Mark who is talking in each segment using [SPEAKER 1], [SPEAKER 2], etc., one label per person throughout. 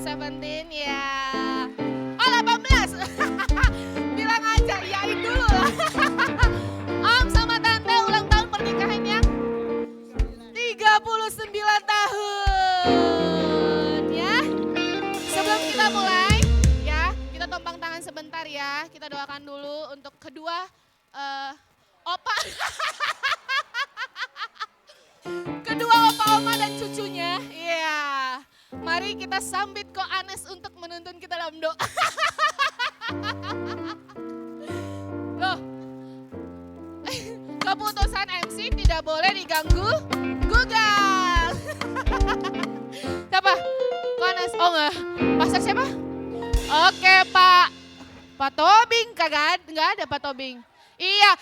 [SPEAKER 1] 17 ya. Oh 18. Bilang aja, iyain dulu lah. Om sama Tante ulang tahun pernikahan yang 39 tahun ya. Sebelum kita mulai ya, kita tumpang tangan sebentar ya. Kita doakan dulu untuk kedua opa. Kedua opa, oma dan cucunya. Iya. Mari kita sambit Ko Anes untuk menuntun kita dalam doa. Loh. Keputusan MC tidak boleh diganggu gugat. Siapa? Ko Anes. Oh enggak. Pastor siapa? Oke, Pak Tobing. Enggak ada Pak Tobing. Iya.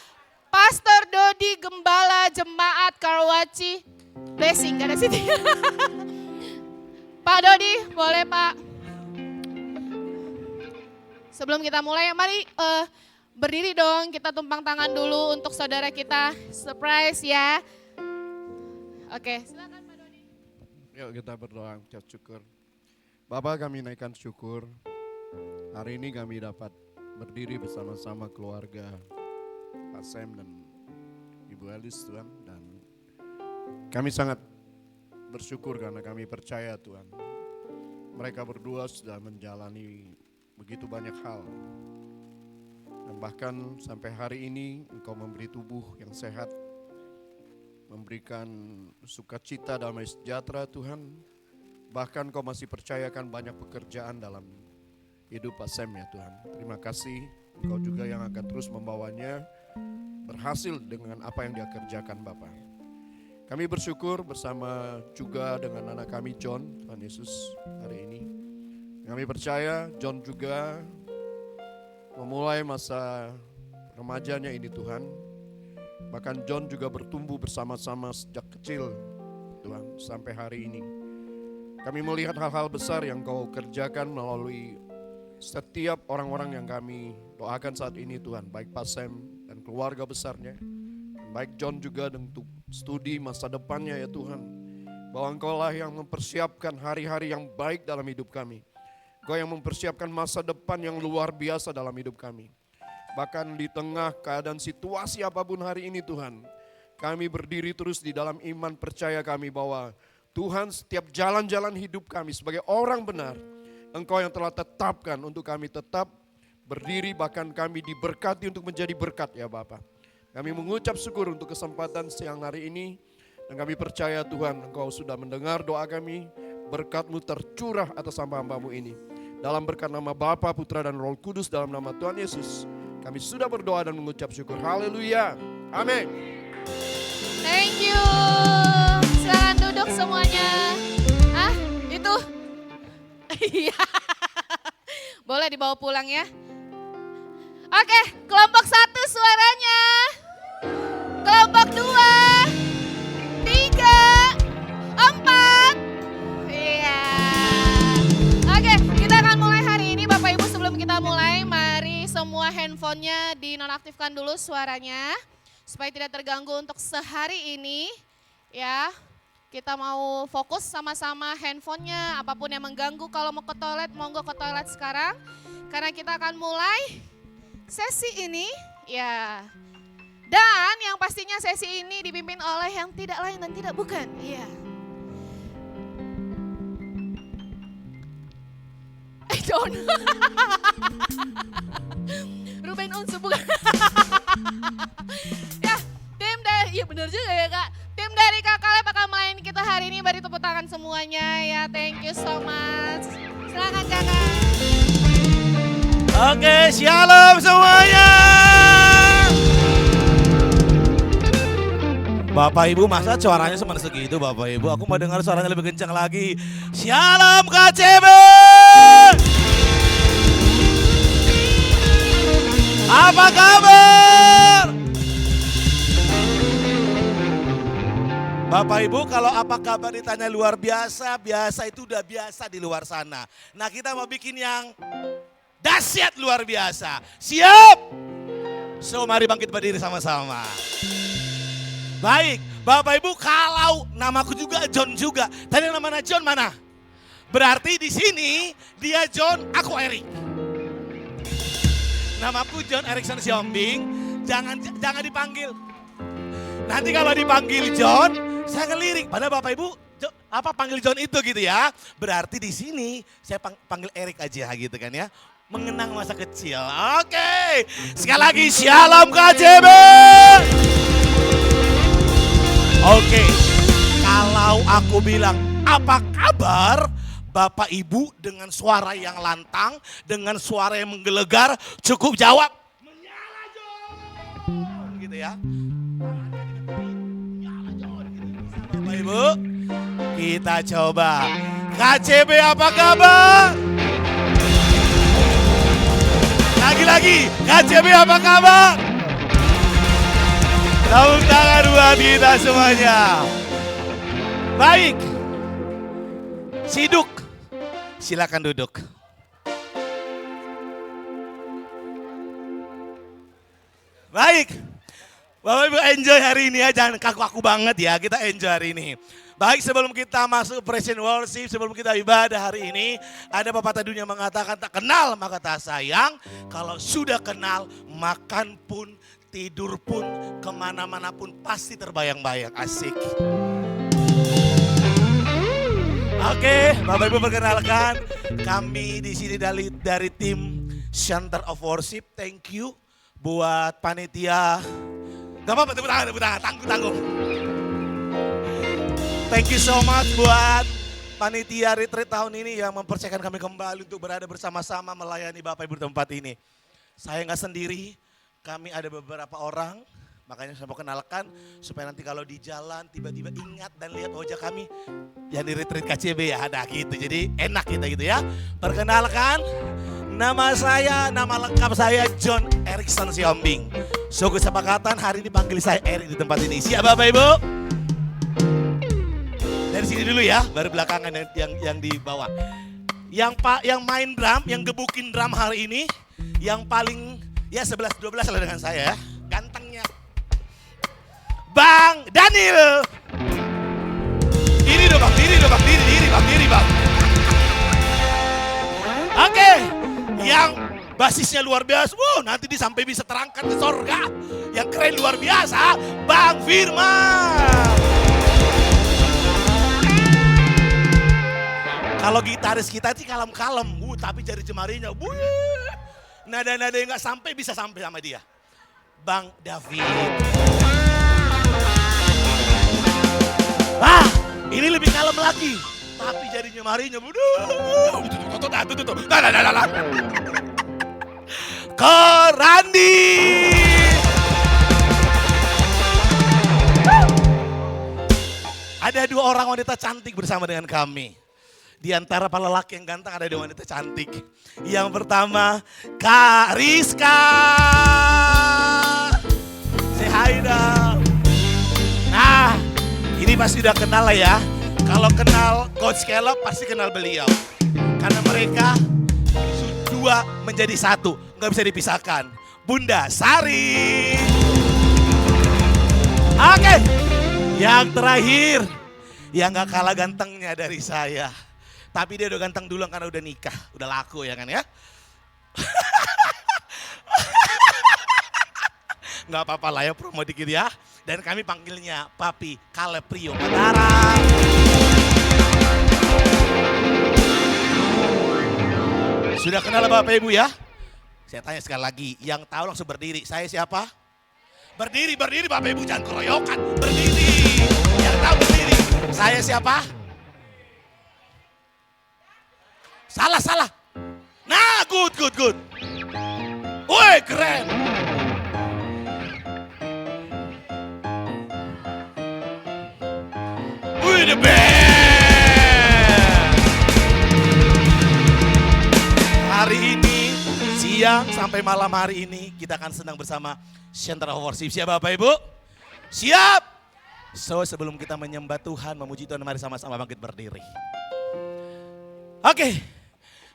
[SPEAKER 1] Pastor Dodi Gembala Jemaat Karawaci Blessing, gak ada sini. Pak Dodi, boleh Pak. Sebelum kita mulai, mari berdiri dong, kita tumpang tangan dulu untuk saudara kita, surprise ya. Oke, silakan Pak Dodi.
[SPEAKER 2] Yuk kita berdoa, ucap syukur. Bapak, kami naikkan syukur, hari ini kami dapat berdiri bersama-sama keluarga Pak Sam dan Ibu Elis Tuhan, dan kami sangat bersyukur karena kami percaya Tuhan, mereka berdua sudah menjalani begitu banyak hal, dan bahkan sampai hari ini Engkau memberi tubuh yang sehat, memberikan sukacita, damai sejahtera Tuhan, bahkan Engkau masih percayakan banyak pekerjaan dalam hidup Pak Sam ya Tuhan. Terima kasih, Engkau juga yang akan terus membawanya berhasil dengan apa yang dia kerjakan Bapak. Kami bersyukur bersama juga dengan anak kami John, Tuhan Yesus hari ini. Kami percaya John juga memulai masa remajanya ini Tuhan. Bahkan John juga bertumbuh bersama-sama sejak kecil Tuhan sampai hari ini. Kami melihat hal-hal besar yang Kau kerjakan melalui setiap orang-orang yang kami doakan saat ini Tuhan. Baik Pak Sam dan keluarga besarnya, baik John juga untuk studi masa depannya ya Tuhan. Bahwa Engkau lah yang mempersiapkan hari-hari yang baik dalam hidup kami. Engkau yang mempersiapkan masa depan yang luar biasa dalam hidup kami. Bahkan di tengah keadaan situasi apapun hari ini Tuhan, kami berdiri terus di dalam iman percaya kami bahwa Tuhan setiap jalan-jalan hidup kami sebagai orang benar, Engkau yang telah tetapkan untuk kami tetap berdiri, bahkan kami diberkati untuk menjadi berkat ya Bapak. Kami mengucap syukur untuk kesempatan siang hari ini, dan kami percaya Tuhan Engkau sudah mendengar doa kami, berkat-Mu tercurah atas hamba-hamba-Mu ini. Dalam berkat nama Bapa, Putra dan Roh Kudus, dalam nama Tuhan Yesus, kami sudah berdoa dan mengucap syukur. Haleluya. Amin.
[SPEAKER 1] Thank you. Silakan duduk semuanya. Ah, itu. Iya. Boleh dibawa pulang ya. Oke, kelompok 1 suaranya. Kelompok 2, 3, 4. Iya. Oke, kita akan mulai hari ini Bapak Ibu. Sebelum kita mulai, mari semua handphonenya dinonaktifkan dulu suaranya. Supaya tidak terganggu untuk sehari ini. Ya, kita mau fokus sama-sama handphonenya. Apapun yang mengganggu, kalau mau ke toilet, monggo ke toilet sekarang. Karena kita akan mulai sesi ini, ya. Dan yang pastinya sesi ini dipimpin oleh yang tidak lain dan tidak bukan, iya. John. Ruben Unsu bukan. Ya, tim dari, iya benar juga ya Kak. Tim dari Kakak bakal main kita hari ini, beri tepuk tangan semuanya ya. Thank you so much. Silakan Kakak.
[SPEAKER 3] Oke, shalom semuanya. Bapak Ibu, masa suaranya cuma segitu Bapak Ibu? Aku mau dengar suaranya lebih kencang lagi. Shalom KCB. Apa kabar? Bapak Ibu, kalau apa kabar ditanya luar biasa, biasa itu udah biasa di luar sana. Nah, kita mau bikin yang dahsyat luar biasa. Siap? So, mari bangkit berdiri sama-sama. Baik, Bapak Ibu, kalau namaku juga John juga. Tadi namanya John mana? Berarti di sini dia John, aku Erik. Namaku John Erikson Siombing. Jangan dipanggil. Nanti kalau dipanggil John, saya ngelirik. Padahal Bapak Ibu apa panggil John itu gitu ya. Berarti di sini saya panggil Erik aja gitu kan ya. Mengenang masa kecil. Oke. Sekali lagi Shalom KCB. Oke. Kalau aku bilang apa kabar? Bapak Ibu dengan suara yang lantang, dengan suara yang menggelegar, cukup jawab, menyala John, gitu ya. Menyala John, gitu. Bapak Ibu, kita coba. KCB apa kabar? Lagi-lagi, KCB apa kabar? Tepuk tangan buat kita semuanya. Baik. Siduk, silakan duduk. Baik, Bapak Ibu enjoy hari ini ya, jangan kaku-kaku banget ya, kita enjoy hari ini. Baik, sebelum kita masuk present worship, sebelum kita ibadah hari ini, ada pepatah dunia mengatakan tak kenal maka tak sayang, kalau sudah kenal makan pun, tidur pun, kemana-mana pun pasti terbayang-bayang, asik. Oke, Bapak Ibu perkenalkan, kami di sini dari tim Center of Worship. Thank you buat panitia. Gak apa-apa, tepuk tangan, tanggung. Thank you so much buat panitia retreat tahun ini yang mempercayakan kami kembali untuk berada bersama-sama melayani Bapak Ibu di tempat ini. Saya nggak sendiri, kami ada beberapa orang. Makanya saya mau kenalkan supaya nanti kalau di jalan tiba-tiba ingat dan lihat wajah kami yang di retreat KCB ya ada gitu. Jadi enak kita gitu ya. Perkenalkan, nama lengkap saya John Erikson Siombing. So kesepakatan hari ini panggil saya Erik di tempat ini. Siap Bapak Ibu? Dari sini dulu ya, baru belakangan yang di bawah. Yang main drum, yang gebukin drum hari ini, yang paling ya 11-12 lah dengan saya ya. Gantengnya. Bang Daniel. Diri bang. Oke, yang basisnya luar biasa. Nanti sampai bisa terangkat ke sorga. Yang keren luar biasa, Bang Firman. Kalau gitaris kita sih kalem-kalem, tapi jari jemarinya, nada-nada yang nggak sampai bisa sampai sama dia. Bang David. Ini lebih kalem lagi. Tapi jarinya marinya. Ke Randi. Ada 2 orang wanita cantik bersama dengan kami. Di antara para lelaki yang ganteng ada 2 wanita cantik. Yang pertama, Kak Rizka. Say hi dong. Nah, ini pasti udah kenal lah ya. Kalau kenal Coach Caleb pasti kenal beliau. Karena mereka 2 menjadi 1, nggak bisa dipisahkan. Bunda Sari. Oke, yang terakhir, yang gak kalah gantengnya dari saya. Tapi dia udah ganteng dulu karena udah nikah, udah laku ya kan ya. Nggak apa-apa lah ya, promo dikit ya. Dan kami panggilnya Papi Caleb Prio Mataram. Sudah kenal Bapak Ibu ya? Saya tanya sekali lagi, yang tahu langsung berdiri. Saya siapa? Berdiri Bapak Ibu, jangan keroyokan. Berdiri, yang tahu berdiri. Saya siapa? Salah. Nah, good. Woi, keren. Wih, the best. Hari ini, siang sampai malam hari ini, kita akan senang bersama Center of Worship. Siap Bapak Ibu? Siap. So, sebelum kita menyembah Tuhan, memuji Tuhan, mari sama-sama bangkit berdiri. Oke,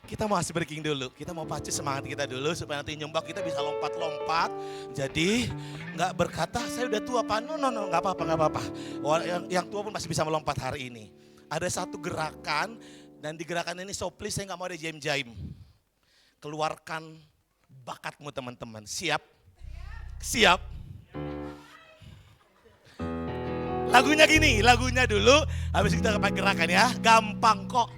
[SPEAKER 3] kita mau hasil breaking dulu. Kita mau pacu semangat kita dulu supaya nanti nyembah kita bisa lompat-lompat. Jadi nggak berkata saya udah tua Pak. No, nggak apa-apa. Yang tua pun masih bisa melompat hari ini. Ada satu gerakan Dan di gerakan ini so please saya nggak mau ada jaim-jaim. Keluarkan bakatmu teman-teman. Siap? Siap? Lagunya gini, lagunya dulu, habis kita pakai gerakan ya. Gampang kok.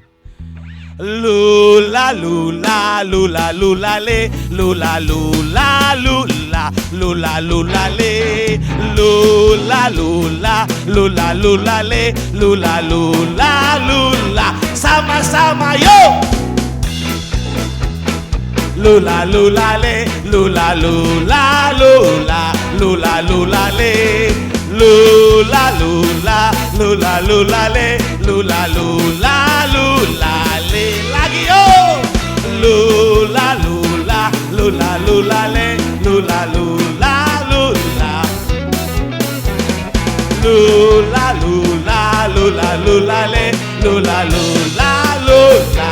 [SPEAKER 3] Lula lula lula lula le, lula lula lula lula lula le, lula lula lula lula le, lula lula lula. Sama-sama yo. Lula lula le, lula lula lula lula lula le, lula lula lula lula le, lula lula lula le. Lagi yo. Lula lula lula lula le, lula lula lula. Lula lula lula lula le, lula lula lula.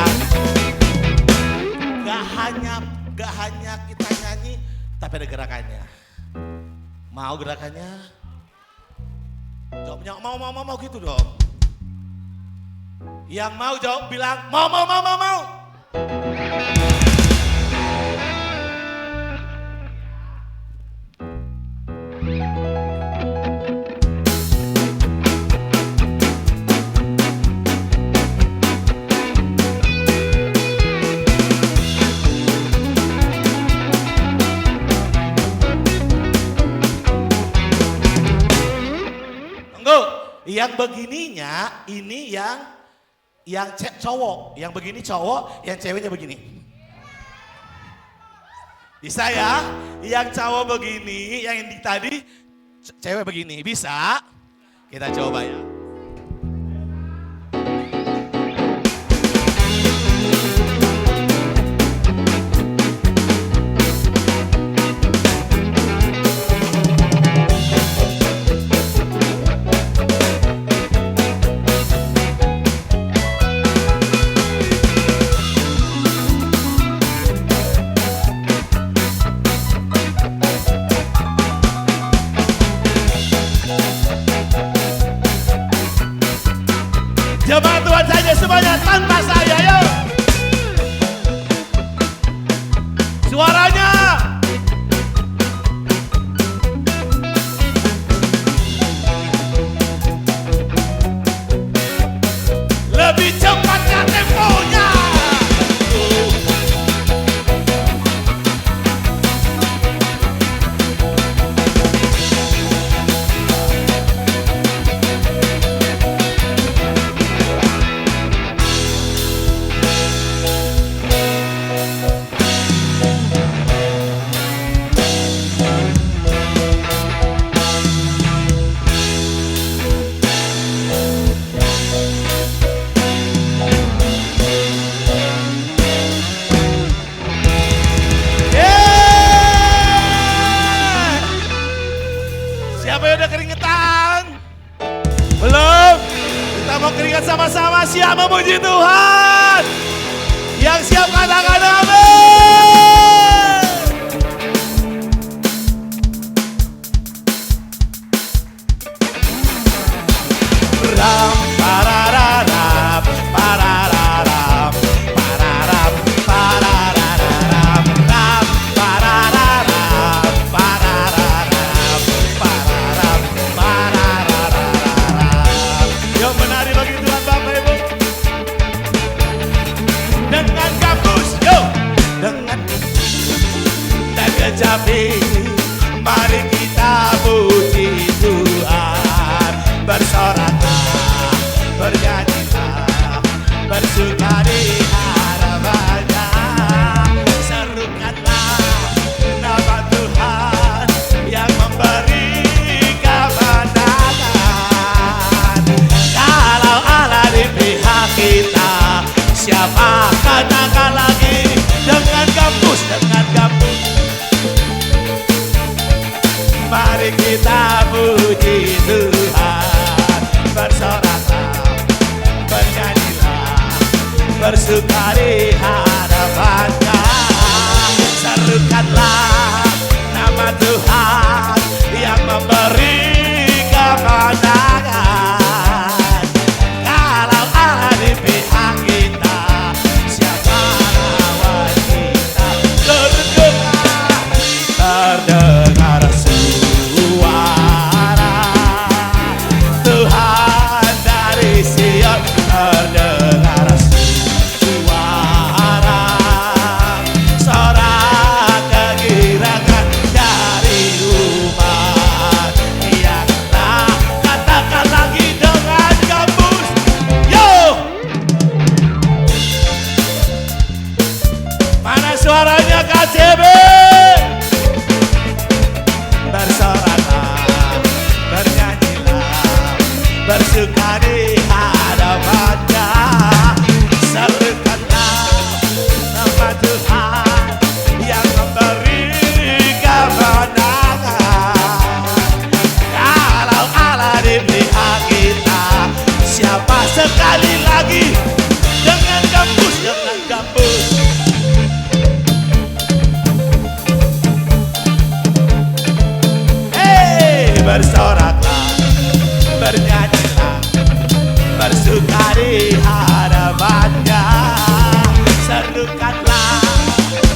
[SPEAKER 3] Gak hanya kita nyanyi, tapi ada gerakannya. Mau gerakannya? Jawabnya mau gitu dong. Yang mau jawab bilang mau. Yang begininya ini yang cowok, yang begini cowok, yang ceweknya begini. Bisa ya? Yang cowok begini, yang ini tadi cewek begini. Bisa? Kita coba ya. Jemaat Tuhan saja semuanya tanpa saya, yuk. Suaranya. Lebih cepatnya temponya. Siapa yang udah keringetan? Belum? Kita mau keringat sama-sama. Siap memuji Tuhan. Yang siap katakan amin. Ram parararam parararam pararam parararam ram parararam parararam pararam parararam. Yuk menari bagi Tuhan Bapak Ibu. Dengan kampus, yuk. Dengan dan kecapi, mari kita puji Tuhan. Bersoraklah, bernyanyilah, bersuka di hadapannya. Serukanlah nama Tuhan yang memberi kemenangan. Kalau Allah di pihak kita, siapa katakan lagi? Dengan kampus, mari kita puji Tuhan. Bersoraklah, bernyanyilah, bersuka di hadapannya. Serukanlah nama Tuhan yang memberi kemenangan. Kalau Allah di pihak kita, sekali lagi dengan gambus, dengan gambus. Bersoraklah, bernyanyilah, bersuka di hadapannya. Serukanlah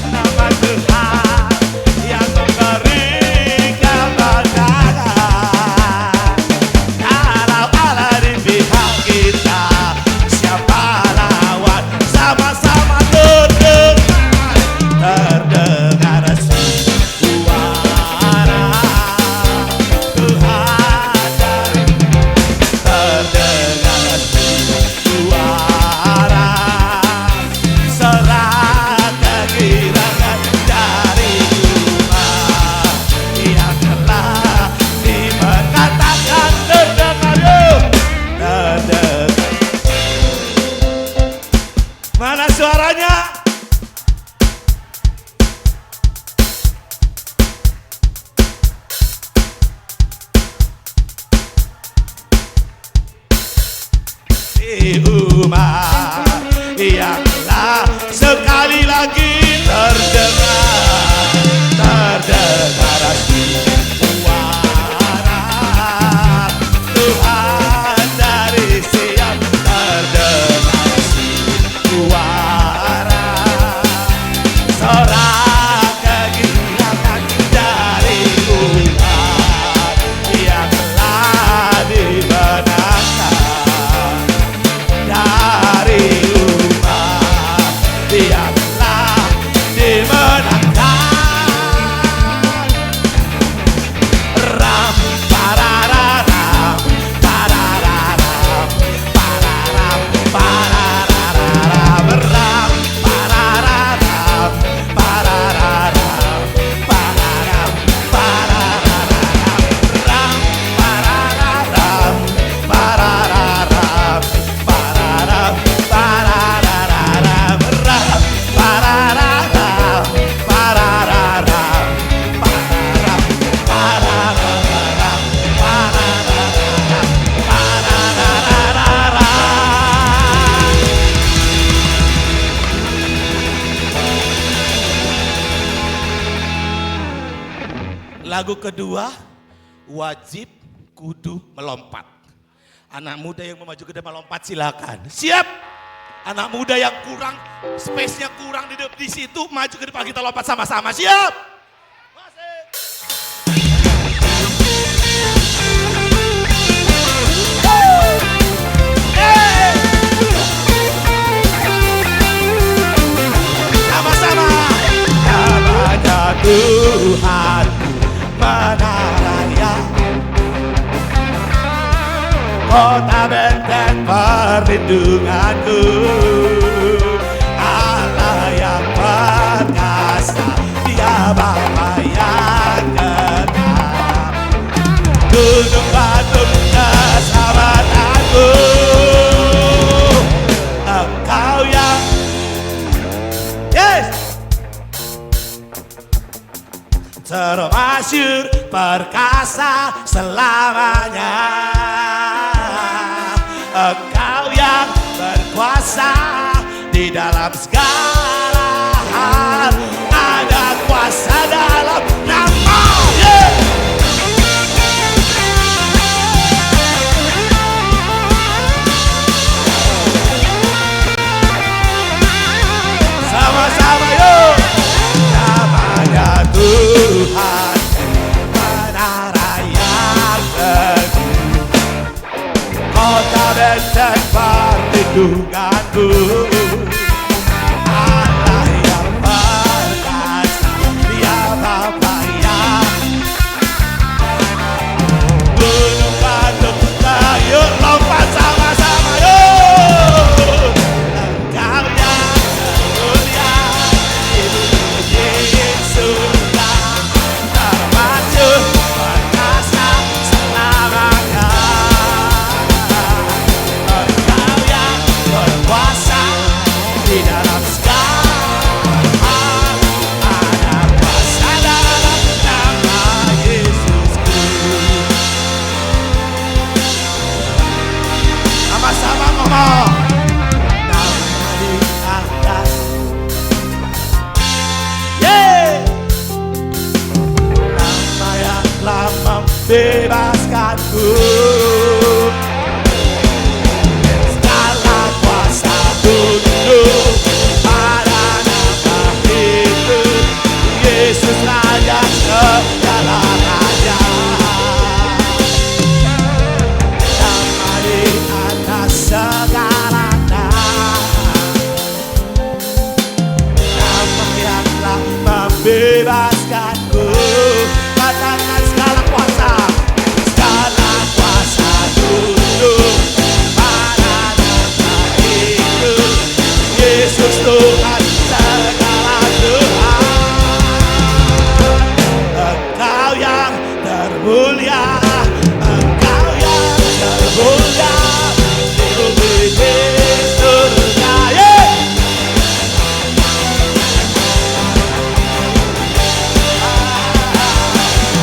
[SPEAKER 3] nama Tuhan yang memberi kemenangan. Kalau Allah di pihak kita, siapa lawan? Sama-sama terdengar suara Tuhan dari, terdengar suara serak kegirangan dari Tuhan yang telah diberkatakan. Terdengar yuk, terdengar. Mana suaranya? Umat yang telah sekali lagi terdengar suara Tuhan dari Sion, terdengar suara sorak kegirangan dari umat yang telah dimenangkan. Dari umat yang telah dimenangkan. Ram parararam, parararam, pararam, parararam, ram parararam, parararam, pararam, parararam, ram parararam, parararam, parararam, parararam, ram parararam, parararam, pararam, parararam, parararam. Lagu kedua, wajib kudu melompat. Anak muda yang mau maju ke depan lompat silakan. Siap? Anak muda yang kurang, space-nya kurang di situ, maju ke depan kita lompat sama-sama. Siap? Sama-sama. Namanya Tuhan menaranya, kota benteng perlindunganku, Allah yang perkasa, Dia Bapa yang kekal, gunung batu keselamatanku, Engkau yang termasyur, perkasa selamanya. Engkau yang berkuasa di dalam segala hal, ada kuasa dalam nama. Sama-sama yuk. Namanya Tuhan menara yang teguh, kota benteng perlindunganku, Allah yang perkasa, Dia Bapa yang gunung batu. Yuk lompat sama-sama yuk. Engkau yang mulia, Yesus termasyur, perkasa selamanya. Engkau yang berkuasa Tuhan segala Tuhan. Engkau yang termulia, Engkau yang termulia di bumi di surga.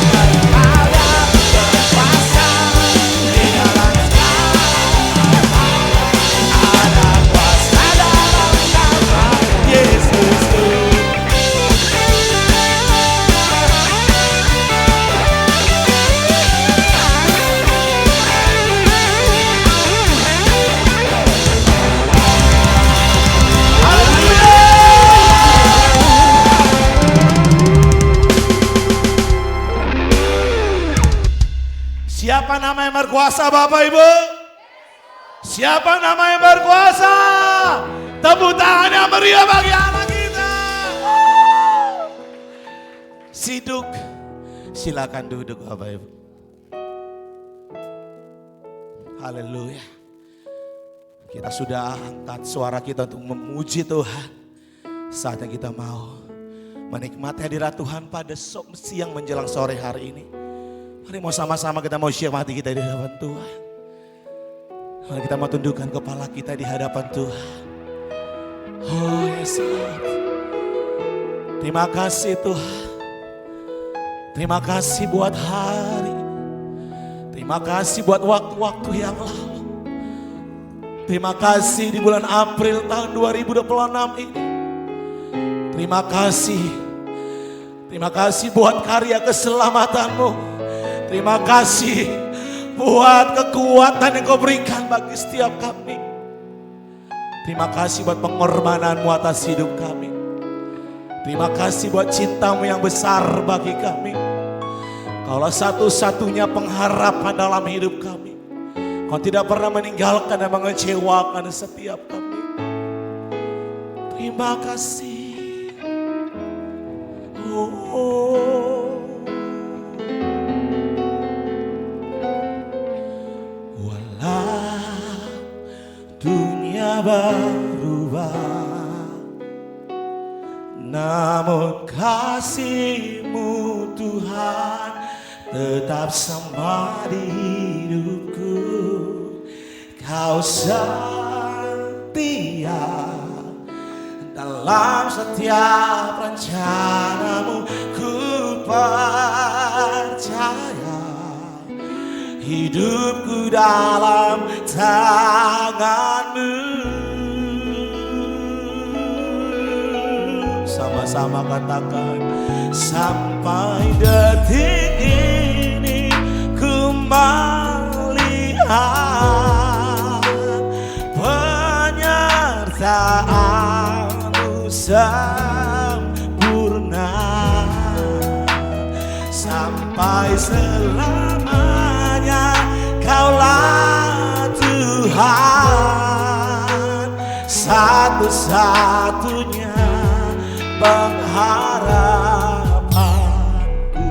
[SPEAKER 3] Engkau yang berkuasa di dalam segala, ada kuasa dalam nama Yesus. Siapa nama yang berkuasa Bapak Ibu? Siapa nama yang berkuasa? Tepuk tangan yang meriah bagi anak kita. Siduk, silakan duduk Bapak Ibu. Haleluya. Kita sudah angkat suara kita untuk memuji Tuhan. Saatnya kita mau menikmati hadirat Tuhan pada siang menjelang sore hari ini. Mari mau sama-sama kita mau share hati kita di hadapan Tuhan. Mari kita mau tundukkan kepala kita di hadapan Tuhan. Oh Yesus. Terima kasih Tuhan. Terima kasih buat hari ini. Terima kasih buat waktu-waktu yang lalu. Terima kasih di bulan April tahun 2026 ini. Terima kasih. Terima kasih buat karya keselamatanmu. Terima kasih buat kekuatan yang kau berikan bagi setiap kami. Terima kasih buat pengorbananmu atas hidup kami. Terima kasih buat cintamu yang besar bagi kami. Kaulah satu-satunya pengharapan dalam hidup kami. Kau tidak pernah meninggalkan dan mengecewakan setiap kami. Terima kasih. Oh. Dunia berubah, namun kasih-Mu Tuhan tetap sama di hidupku. Kau setia dalam setiap rencana-Mu, ku percaya hidupku dalam tangan-Mu. Sama-sama katakan, sampai detik ini ku melihat penyertaan-Mu sempurna sampai selamanya. Kaulah Tuhan satu-satunya pengharapanku.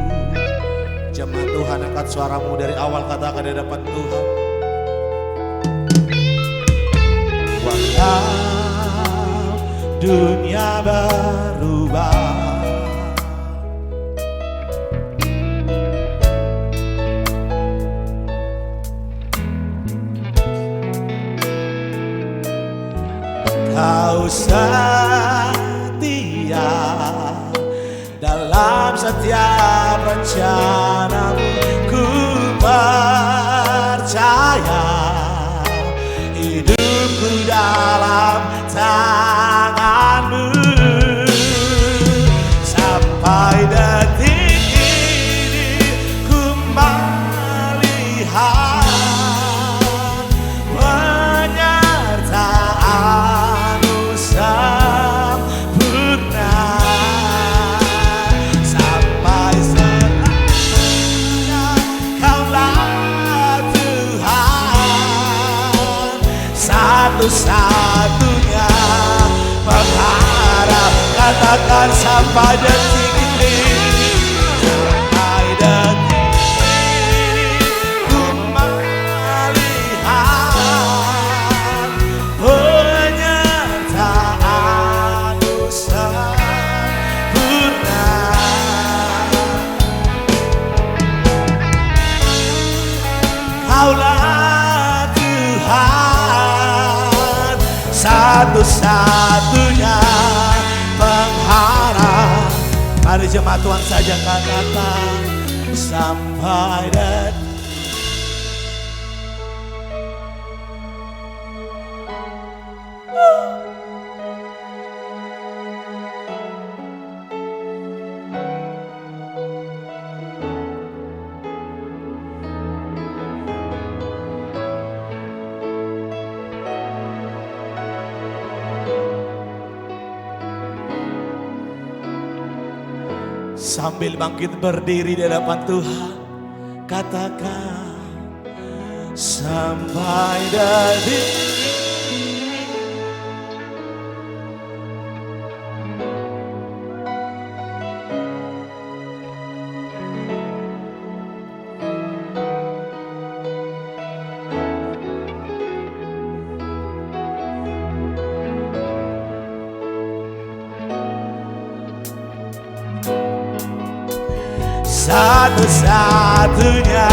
[SPEAKER 3] Jemaat Tuhan, angkat suaramu dari awal, katakan di hadapan Tuhan. Walau dunia berubah, Kau setia dalam setiap rencana-Mu, ku percaya hidupku dalam tangan-Mu. Sampai detik ini ku melihat penyertaan-Mu sempurna sampai selamanya. Kaulah Tuhan satu-satunya pengharap. Katakan sampai detik ini, sampai detik ini ku melihat penyertaan satu-satunya pengharap. Mari jemaat Tuhan saja katakan sampai detik. Sambil bangkit berdiri di hadapan Tuhan, katakan sampai detik satu-satunya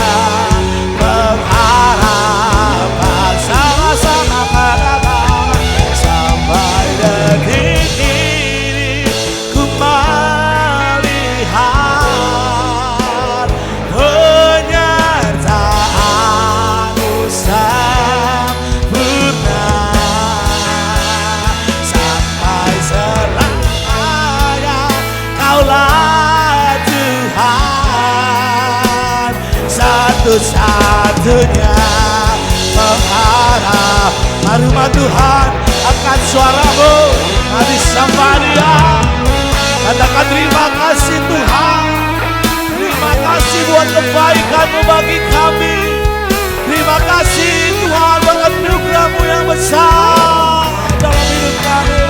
[SPEAKER 3] pengharapan. Sama-sama katakan sampai detik ini ku melihat penyertaan-Mu sempurna sampai selamanya. Kaulah Tuhan, satu-satunya pengharap. Mari umat Tuhan, angkat suaramu, mari sembah Dia. Katakan terima kasih Tuhan, terima kasih buat kebaikan-Mu bagi kami. Terima kasih Tuhan buat anugerah-Mu yang besar dalam hidup kami.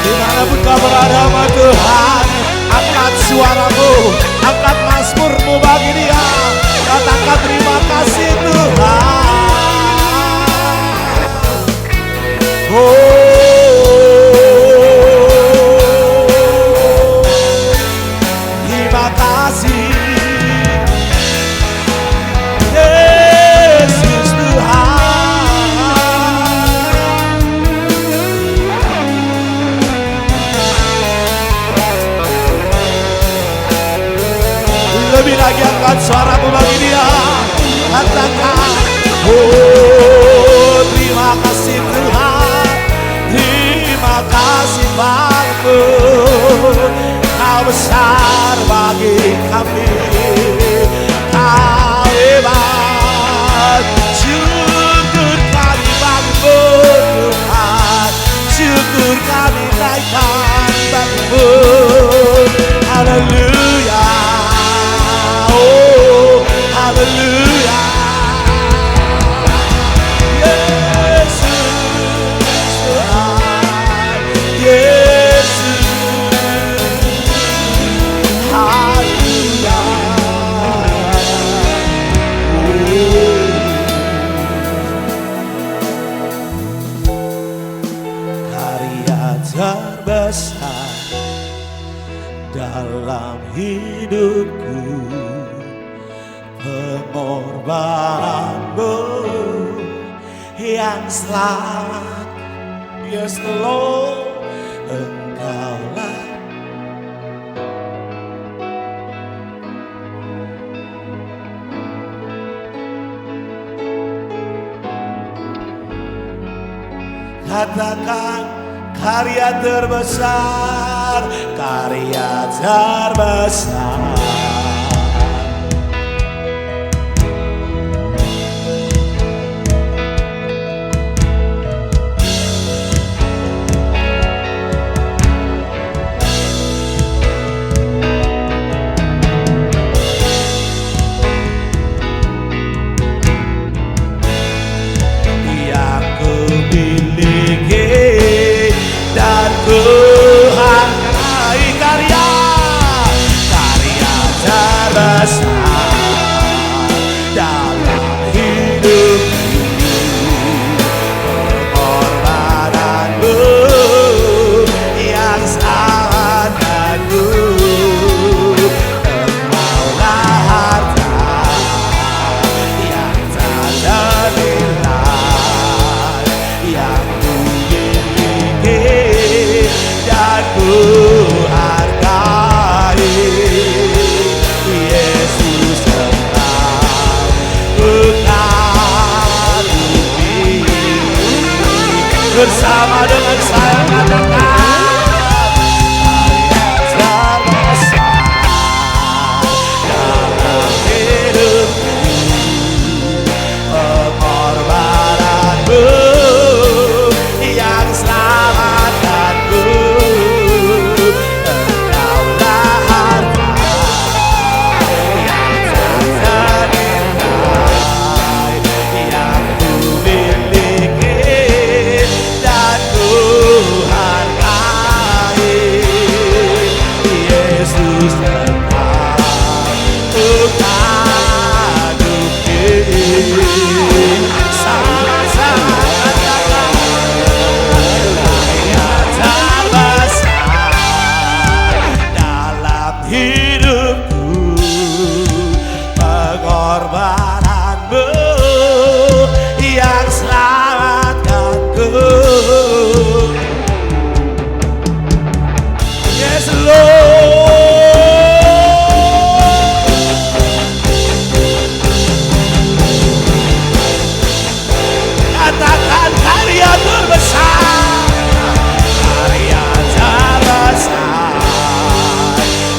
[SPEAKER 3] Dimanapun kau berada, sama Tuhan, angkat suaramu, angkat mazmurmu bagi Dia. Katakan terima kasih Tuhan. Terima kasih Yesus Tuhan. Lebih lagi angkat suaramu bagi Dia. Katakan, oh terima kasih Tuhan, terima kasih Bapa, Kau besar bagi kami, Kau hebat. Syukur kami bagi-Mu Tuhan, syukur kami naikkan bagi-Mu. Haleluya, oh haleluya. Yesus Tuhan, Yesus, haleluya. Karya terbesar dalam hidupku, pengorbananmu yang selamat. Yes Lord, Engkaulah katakan karya terbesar, karya terbesar. Yang ku miliki dan ku hargai, karya terbesar dalam hidupku, pengorbananmu yang sangat agung. Engkaulah bersama dengan saya katakan yang selamatkanku, Engkaulah harta yang terindah yang ku miliki dan ku hargai. Yesus tetap ku kaguti. Hidupku, pengorbananmu yang selamatkanku. Yes Lord. Katakan karya terbesar, karya terbesar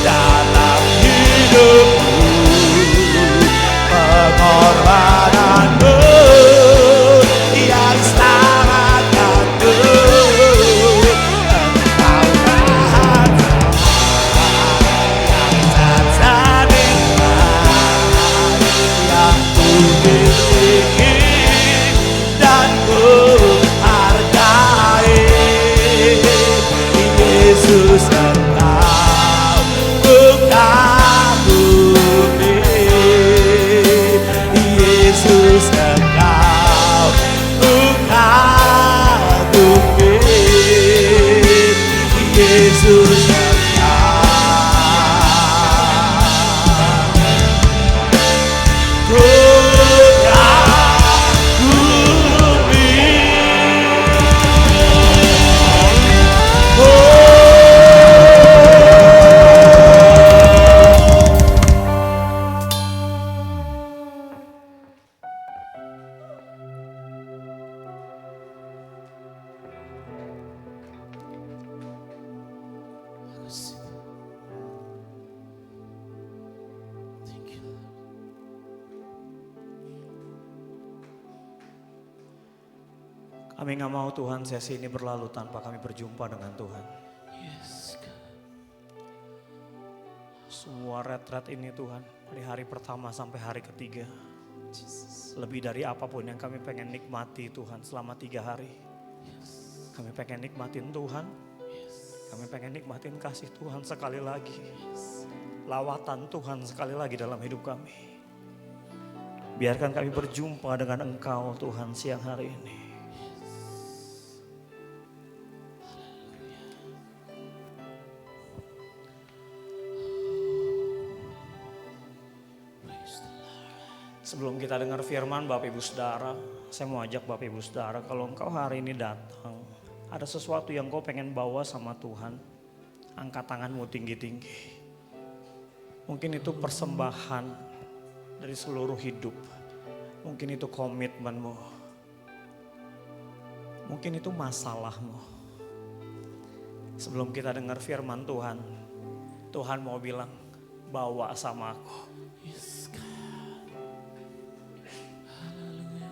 [SPEAKER 3] dalam hidupku, pengorbananmu yang selamatkanku. Engkaulah harta yang tak terindah yang ku miliki dan ku hargai. Yesus Engkau ku kagumi. Yesus Engkau ku kagumi. Yesus Engkau ku
[SPEAKER 4] Kami gak mau Tuhan sesi ini berlalu tanpa kami berjumpa dengan Tuhan. Semua retret ini Tuhan, dari hari pertama sampai hari ketiga. Lebih dari apapun yang kami pengen nikmati Tuhan selama 3 hari. Kami pengen nikmatin Tuhan. Kami pengen nikmatin kasih Tuhan sekali lagi. Lawatan Tuhan sekali lagi dalam hidup kami. Biarkan kami berjumpa dengan Engkau Tuhan siang hari ini. Sebelum kita dengar firman Bapak Ibu Saudara, saya mau ajak Bapak Ibu Saudara, kalau engkau hari ini datang, ada sesuatu yang kau pengen bawa sama Tuhan, angkat tanganmu tinggi-tinggi. Mungkin itu persembahan dari seluruh hidup, mungkin itu komitmenmu, mungkin itu masalahmu. Sebelum kita dengar firman Tuhan, Tuhan mau bilang, bawa sama aku.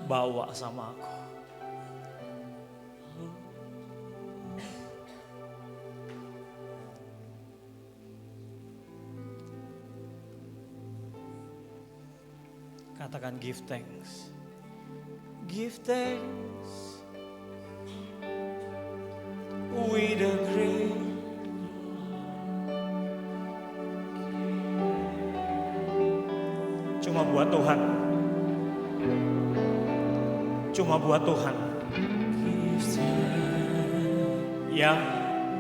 [SPEAKER 4] Bawa sama aku. Katakan give thanks. Give thanks. With a great cuma buat Tuhan. Cuma buat Tuhan. Ya.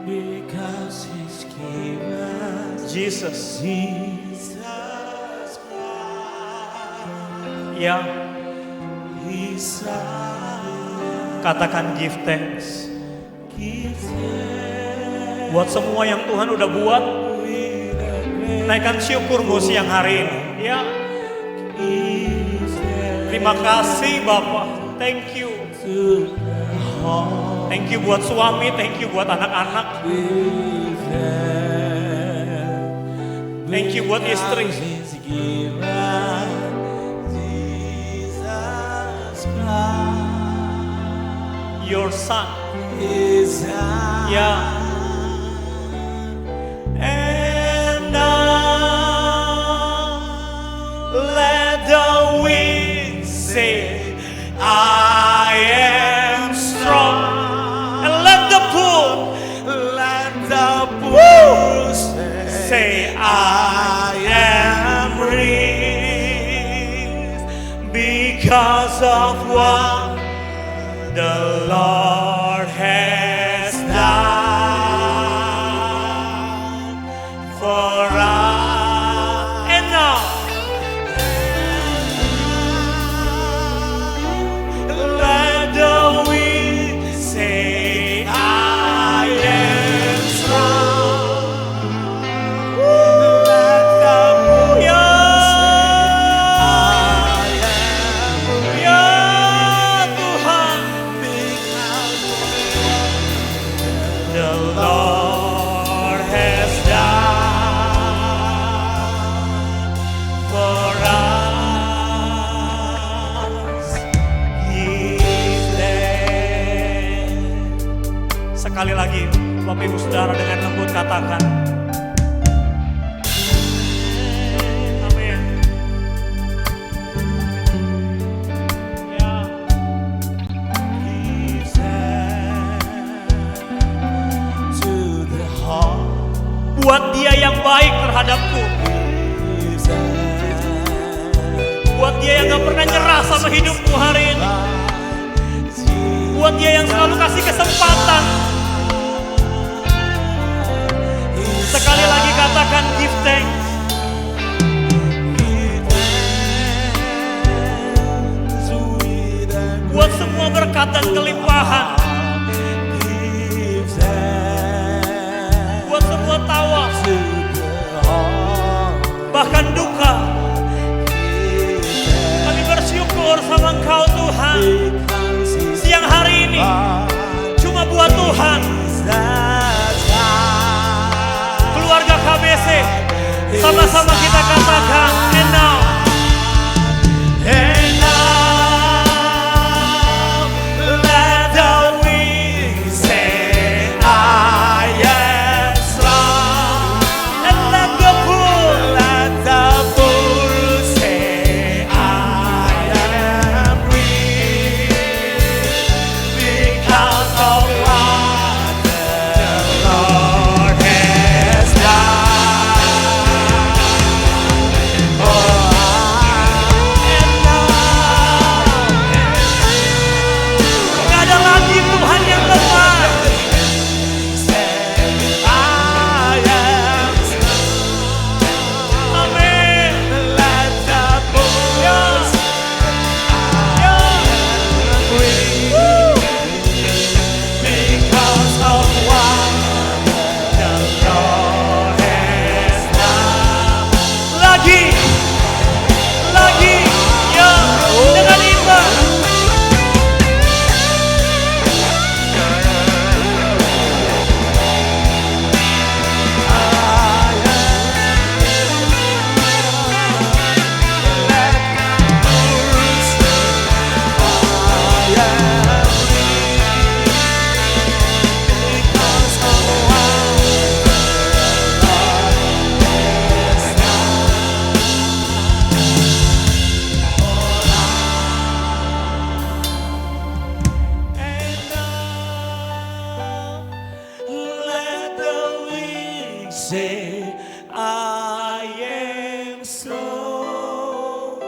[SPEAKER 4] Because He's given Jesus. Ya. Katakan give thanks. Buat semua yang Tuhan udah buat. Naikkan syukurmu siang hari ini. Ya. Terima kasih Bapak. Thank you. Thank you buat suami, thank you buat anak-anak. Thank you buat istri. Your son. Yeah. And now let the wind say, I am strong. And let the pool say, I am rich because of what the Lord has done for us. And now, let the wind say, I am strong. Let the Tuhan, the Lord has done for us. His name. Sekali lagi, Bapak Ibu Saudara dengan lembut katakan. Amin. Ya. His buat Dia yang baik terhadapku, buat Dia yang gak pernah nyerah sama hidupku hari ini, buat Dia yang selalu kasih kesempatan. Sekali lagi katakan give thanks. Buat semua berkat dan kelimpahan, buat semua tawa, bahkan duka, kami bersyukur sama Engkau Tuhan. Siang hari ini cuma buat Tuhan. Keluarga KBC, sama-sama kita katakan, and now, and now, let the wind say, I am strong. And let the pool say, I am rich because of what the Lord has done. Gak ada lagi Tuhan yang lemah. Amin. Because of what the Lord has done. Lagi, ya, dengan iman. Let the wind say, I am strong.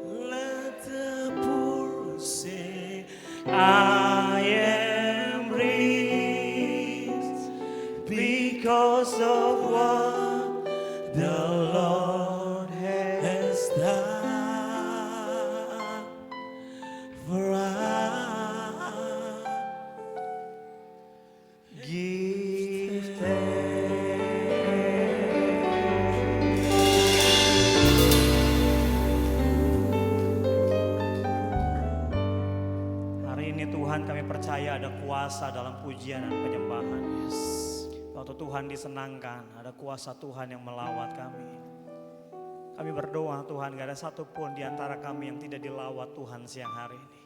[SPEAKER 4] Let the poor say, I am rich because of what the Lord has done for us. Give thanks. Hari ini Tuhan Tuhan, kami percaya ada kuasa dalam pujian dan penyembahan. Waktu Tuhan disenangkan, ada kuasa Tuhan yang melawat kami. Kami berdoa Tuhan, gak ada satupun di antara kami yang tidak dilawat Tuhan siang hari ini.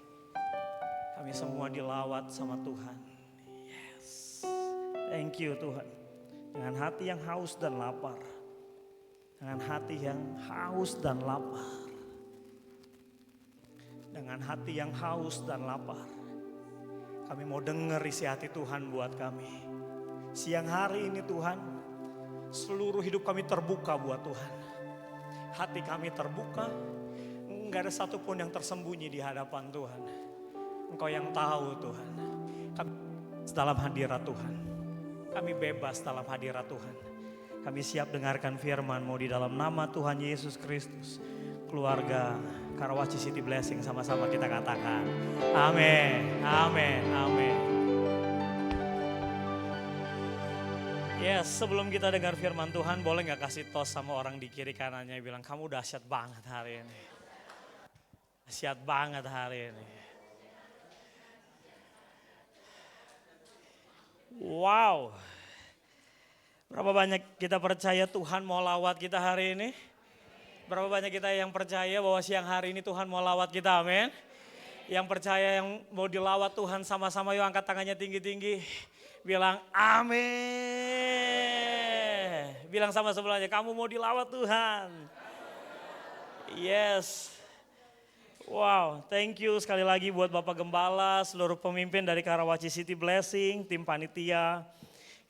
[SPEAKER 4] Kami semua dilawat sama Tuhan. Yes. Thank you Tuhan. Dengan hati yang haus dan lapar. Dengan hati yang haus dan lapar. Dengan hati yang haus dan lapar. Kami mau dengar isi hati Tuhan buat kami. Siang hari ini Tuhan, seluruh hidup kami terbuka buat Tuhan. Hati kami terbuka, enggak ada satupun yang tersembunyi di hadapan Tuhan. Engkau yang tahu Tuhan. Kami dalam hadirat Tuhan. Kami bebas dalam hadirat Tuhan. Kami siap dengarkan firman mau di dalam nama Tuhan Yesus Kristus. Keluarga Karawaci City Blessing sama-sama kita katakan. Amin, amin, amin. Yes, sebelum kita dengar firman Tuhan, boleh gak kasih tos sama orang di kiri kanannya bilang, kamu dahsyat banget hari ini. Dahsyat banget hari ini. Wow. Berapa banyak kita percaya Tuhan mau lawat kita hari ini? Berapa banyak kita yang percaya bahwa siang hari ini Tuhan mau lawat kita, amin? Yang percaya yang mau dilawat Tuhan sama-sama yuk angkat tangannya tinggi-tinggi. Bilang amin. Bilang sama sebelahnya, kamu mau dilawat Tuhan. Yes. Wow, thank you sekali lagi buat Bapak Gembala, seluruh pemimpin dari Karawaci City Blessing, tim panitia.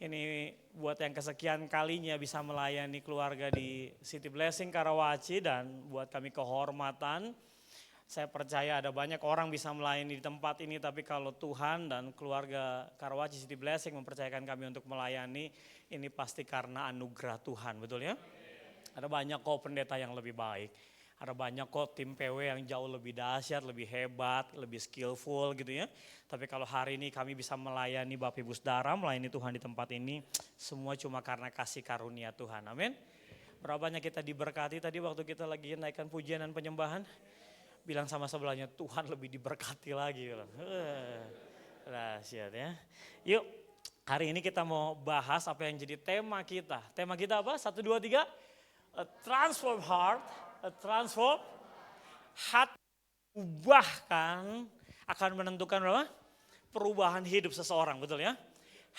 [SPEAKER 4] Ini buat yang kesekian kalinya bisa melayani keluarga di City Blessing Karawaci dan buat kami kehormatan. Saya percaya ada banyak orang bisa melayani di tempat ini, tapi kalau Tuhan dan keluarga Karawaci City Blessing mempercayakan kami untuk melayani, ini pasti karena anugerah Tuhan, betul ya? Ada banyak kok pendeta yang lebih baik, ada banyak kok tim PW yang jauh lebih dahsyat, lebih hebat, lebih skillful gitu ya. Tapi kalau hari ini kami bisa melayani Bapak Ibu Saudara, melayani Tuhan di tempat ini, semua cuma karena kasih karunia Tuhan, amin. Berapa banyak kita diberkati tadi waktu kita lagi naikkan pujian dan penyembahan. Bilang sama sebelahnya, Tuhan lebih diberkati lagi. Dahsyat ya. Yuk, hari ini kita mau bahas apa yang jadi tema kita. Tema kita apa? 1, 2, 3. A transform heart. A transform hati. Ubahkan akan menentukan apa? Perubahan hidup seseorang, betul ya?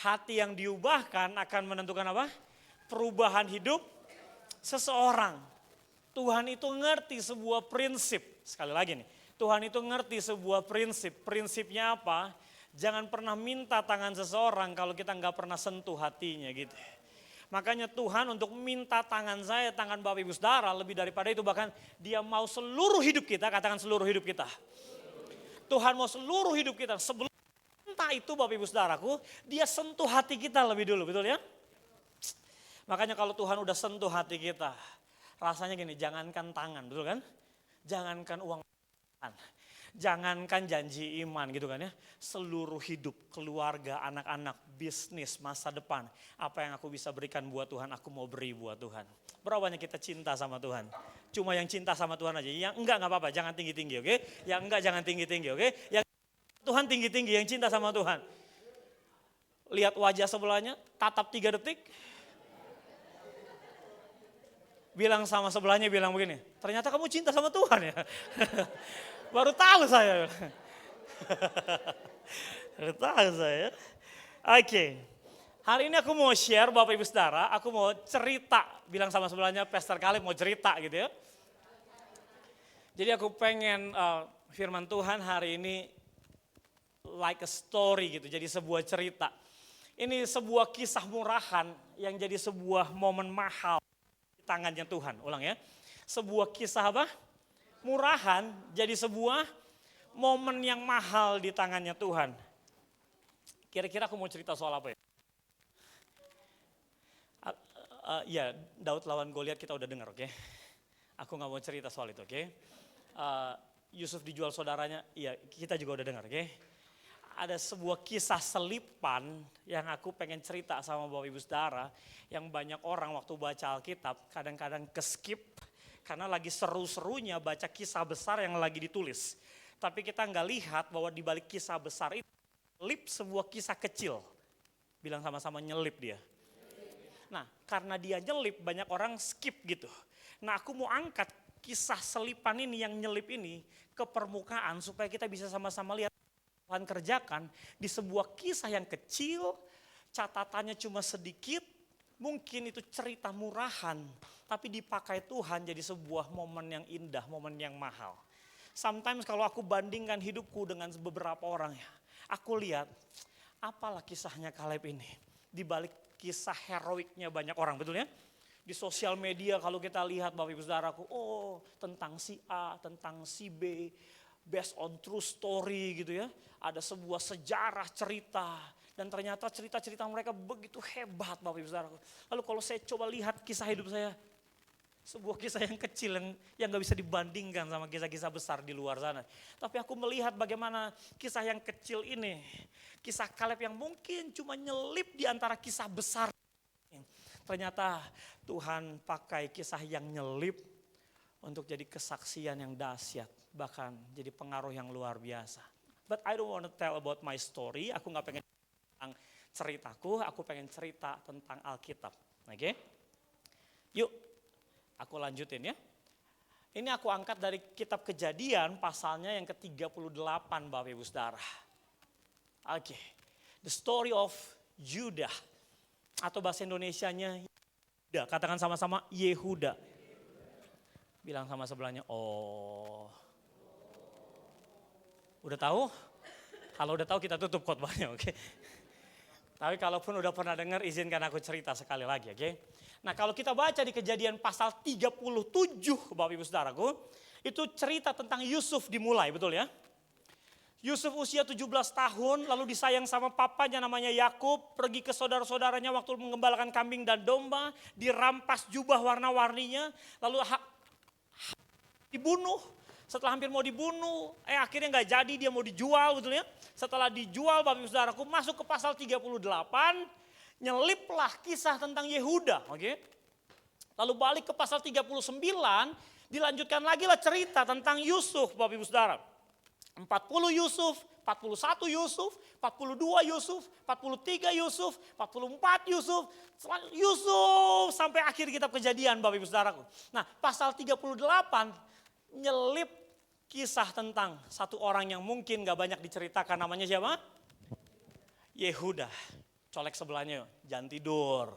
[SPEAKER 4] Hati yang diubahkan akan menentukan apa? Perubahan hidup seseorang. Tuhan itu ngerti sebuah prinsip. Sekali lagi nih, Tuhan itu ngerti sebuah prinsip. Prinsipnya apa? Jangan pernah minta tangan seseorang kalau kita nggak pernah sentuh hatinya gitu. Makanya Tuhan untuk minta tangan saya, tangan Bapak Ibu Saudara, lebih daripada itu bahkan dia mau seluruh hidup kita, katakan seluruh hidup kita. Tuhan mau seluruh hidup kita. Sebelum minta itu Bapak Ibu Saudaraku, dia sentuh hati kita lebih dulu, betul ya? Makanya kalau Tuhan udah sentuh hati kita, rasanya gini, jangankan tangan, betul kan? Jangankan uang, jangankan janji iman gitu kan ya. Seluruh hidup, keluarga, anak-anak, bisnis, masa depan. Apa yang aku bisa berikan buat Tuhan, aku mau beri buat Tuhan. Berapa banyak kita cinta sama Tuhan? Cuma yang cinta sama Tuhan aja. Yang enggak gak apa-apa, jangan tinggi-tinggi oke. Yang enggak jangan tinggi-tinggi oke. Yang Tuhan tinggi-tinggi, yang cinta sama Tuhan. Lihat wajah sebelahnya, tatap 3 detik. Bilang sama sebelahnya, bilang begini, ternyata kamu cinta sama Tuhan ya. Baru tahu saya. Baru tahu saya. Oke. Hari ini aku mau share Bapak Ibu Saudara, aku mau cerita. Bilang sama sebelahnya, Pastor Kaleb mau cerita gitu ya. Jadi aku pengen firman Tuhan hari ini like a story gitu, jadi sebuah cerita. Ini sebuah kisah murahan yang jadi sebuah momen mahal. Tangannya Tuhan, ulang ya. Sebuah kisah apa? Murahan jadi sebuah momen yang mahal di tangannya Tuhan. Kira-kira aku mau cerita soal apa ya? Ya, Daud lawan Goliat kita udah dengar, oke? Aku gak mau cerita soal itu, oke? Yusuf dijual saudaranya, iya kita juga udah dengar, oke? Ada sebuah kisah selipan yang aku pengen cerita sama Bapak Ibu Saudara. Yang banyak orang waktu baca Alkitab kadang-kadang keskip karena lagi seru-serunya baca kisah besar yang lagi ditulis. Tapi kita nggak lihat bahwa di balik kisah besar itu, nyelip sebuah kisah kecil. Bilang sama-sama nyelip dia. Nah, karena dia nyelip, banyak orang skip gitu. Nah, aku mau angkat kisah selipan ini yang nyelip ini ke permukaan supaya kita bisa sama-sama lihat Tuhan kerjakan di sebuah kisah yang kecil, catatannya cuma sedikit, mungkin itu cerita murahan, tapi dipakai Tuhan jadi sebuah momen yang indah, momen yang mahal. Sometimes kalau aku bandingkan hidupku dengan beberapa orang ya, aku lihat apalah kisahnya Kaleb ini. Di balik kisah heroiknya banyak orang, betul ya? Di sosial media kalau kita lihat Bapak Ibu Saudaraku, oh tentang si A, tentang si B, based on true story gitu ya. Ada sebuah sejarah cerita dan ternyata cerita-cerita mereka begitu hebat Bapak Ibu Saudaraku. Lalu kalau saya coba lihat kisah hidup saya, sebuah kisah yang kecil yang gak bisa dibandingkan sama kisah-kisah besar di luar sana. Tapi aku melihat bagaimana kisah yang kecil ini, kisah Kaleb yang mungkin cuma nyelip di antara kisah besar. Ternyata Tuhan pakai kisah yang nyelip untuk jadi kesaksian yang dahsyat, bahkan jadi pengaruh yang luar biasa. But I don't want to tell about my story, aku gak pengen tentang ceritaku, aku pengen cerita tentang Alkitab. Oke? Yuk, aku lanjutin ya. Ini aku angkat dari kitab Kejadian pasalnya yang ke-38 Bapak Ibu Saudara. Oke, the story of Judah. Atau bahasa Indonesianya Yehuda, katakan sama-sama Yehuda. Bilang sama sebelahnya, oh. Udah tahu? Kalau udah tahu kita tutup khotbahnya, oke? Tapi kalaupun udah pernah dengar, izinkan aku cerita sekali lagi, oke? Nah kalau kita baca di Kejadian pasal 37 Bapak Ibu Saudaraku, itu cerita tentang Yusuf dimulai, betul ya? Yusuf usia 17 tahun lalu disayang sama papanya namanya Yakub, pergi ke saudara-saudaranya waktu mengembalakan kambing dan domba, dirampas jubah warna-warninya, lalu dibunuh. Setelah hampir mau dibunuh, akhirnya nggak jadi, dia mau dijual, betul ya? Setelah dijual Bapak Ibu Saudaraku masuk ke pasal 38, nyeliplah kisah tentang Yehuda, oke? Lalu balik ke pasal 39, dilanjutkan lagi lah cerita tentang Yusuf Bapak Ibu Saudara. 40 Yusuf, 41 Yusuf, 42 Yusuf, 43 Yusuf, 44 Yusuf, Yusuf sampai akhir kitab Kejadian Bapak Ibu Saudaraku. Nah pasal 38 nyelip kisah tentang satu orang yang mungkin gak banyak diceritakan, namanya siapa? Yehuda. Colek sebelahnya, jangan tidur.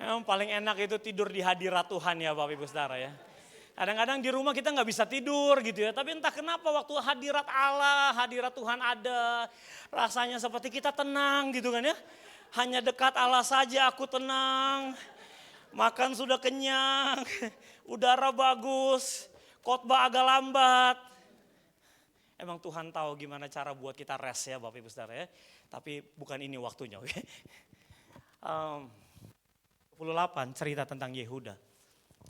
[SPEAKER 4] Yang paling enak itu tidur di hadirat Tuhan ya Bapak Ibu Saudara ya. Kadang-kadang di rumah kita nggak bisa tidur gitu ya. Tapi entah kenapa waktu hadirat Allah, hadirat Tuhan ada. Rasanya seperti kita tenang gitu kan ya. Hanya dekat Allah saja aku tenang. Makan sudah kenyang. Udara bagus. Khotbah agak lambat. Emang Tuhan tahu gimana cara buat kita rest ya Bapak Ibu Saudara ya. Tapi bukan ini waktunya, oke. 28 cerita tentang Yehuda.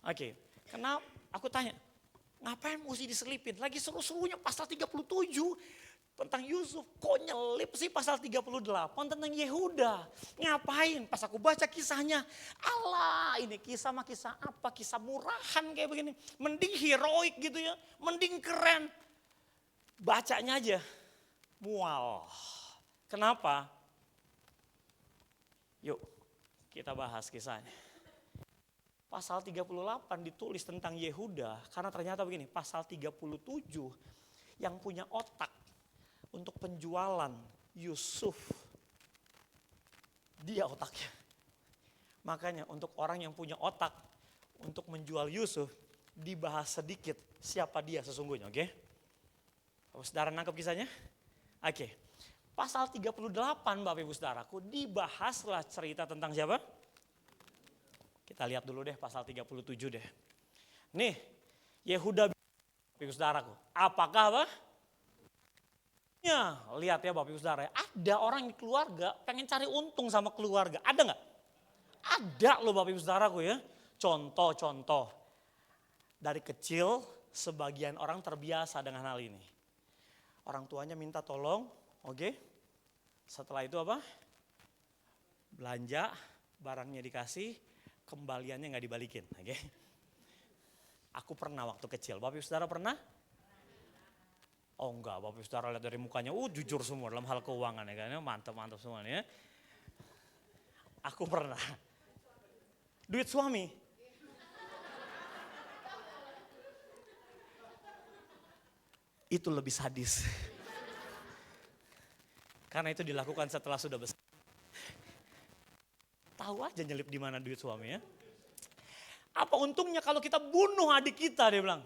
[SPEAKER 4] Oke, kenapa? Aku tanya, ngapain mesti diselipin? Lagi seru-serunya pasal 37 tentang Yusuf. Kok nyelip sih pasal 38 tentang Yehuda? Ngapain? Pas aku baca kisahnya, Allah ini kisah mah kisah apa? Kisah murahan kayak begini. Mending heroik gitu ya, mending keren. Bacanya aja mual. Kenapa? Yuk kita bahas kisahnya. Pasal 38 ditulis tentang Yehuda karena ternyata begini, pasal 37 yang punya otak untuk penjualan Yusuf, dia otaknya. Makanya untuk orang yang punya otak untuk menjual Yusuf, dibahas sedikit siapa dia sesungguhnya, oke? Saudara nangkep kisahnya? Oke. Pasal 38 Bapak Ibu Saudaraku dibahaslah cerita tentang siapa? Kita lihat dulu deh pasal 37 deh. Nih, Yehuda Bapak Ibu Saudaraku. Apakah apa? Ya, lihat ya Bapak Ibu Saudara. Ada orang di keluarga pengen cari untung sama keluarga. Ada nggak? Ada loh Bapak Ibu Saudaraku ya. Contoh-contoh. Dari kecil sebagian orang terbiasa dengan hal ini. Orang tuanya minta tolong, oke. Setelah itu apa? Belanja, barangnya dikasih, kembaliannya nggak dibalikin, oke. Aku pernah waktu kecil. Bapak Ibu Saudara pernah? Oh enggak, Bapak Ibu Saudara lihat dari mukanya, jujur semua dalam hal keuangan ya kan. Mantap-mantap semuanya. Aku pernah. Duit suami. Itu lebih sadis. Karena itu dilakukan setelah sudah besar. Tahu aja nyelip di mana duit suami ya. Apa untungnya kalau kita bunuh adik kita, dia bilang.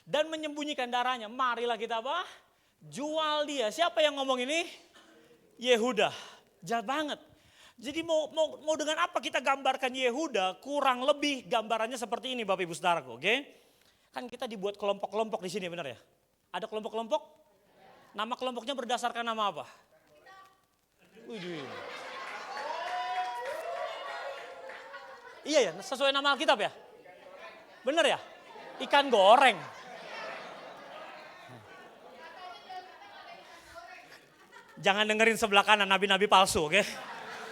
[SPEAKER 4] Dan menyembunyikan darahnya. Marilah kita apa? Jual dia. Siapa yang ngomong ini? Yehuda. Jahat banget. Jadi mau dengan apa kita gambarkan Yehuda, kurang lebih gambarannya seperti ini Bapak Ibu Saudaraku, oke? Kan kita dibuat kelompok-kelompok di sini, benar ya? Ada kelompok-kelompok? Nama kelompoknya berdasarkan nama apa? Widih. Iya ya, sesuai nama Alkitab ya? Benar ya? Ikan goreng. Jangan dengerin sebelah kanan nabi-nabi palsu, oke?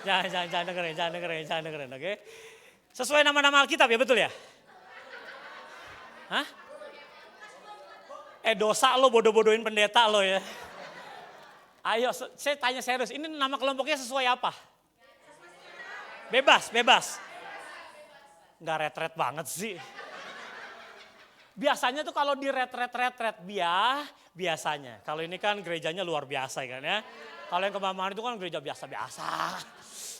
[SPEAKER 4] Jangan dengerin, oke? Sesuai nama-nama Alkitab ya, betul ya? Hah? Dosa lo bodoh-bodohin pendeta lo ya. Ayo, saya tanya serius, ini nama kelompoknya sesuai apa? Bebas. Nggak retret banget sih. Biasanya tuh kalau di retret biasanya. Kalau ini kan gerejanya luar biasa kan ya. Kalau yang kemaman itu kan gereja biasa-biasa.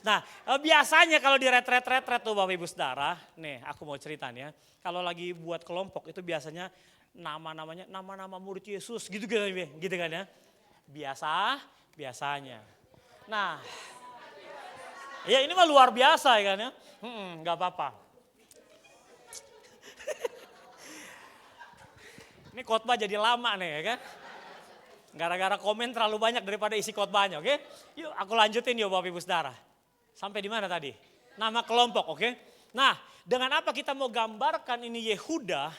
[SPEAKER 4] Nah biasanya kalau di retret tuh Bapak Ibu Saudara. Nih aku mau cerita nih ya. Kalau lagi buat kelompok itu biasanya nama murid Yesus gitu kan ya. Biasanya. Nah ya ini mah luar biasa ya kan ya. Gak apa-apa. Ini khotbah jadi lama nih ya kan. Gara-gara komen terlalu banyak daripada isi khotbahnya, oke? Yuk aku lanjutin yuk Bapak Ibu Saudara. Sampai di mana tadi? Nama kelompok, oke? Nah, dengan apa kita mau gambarkan ini Yehuda,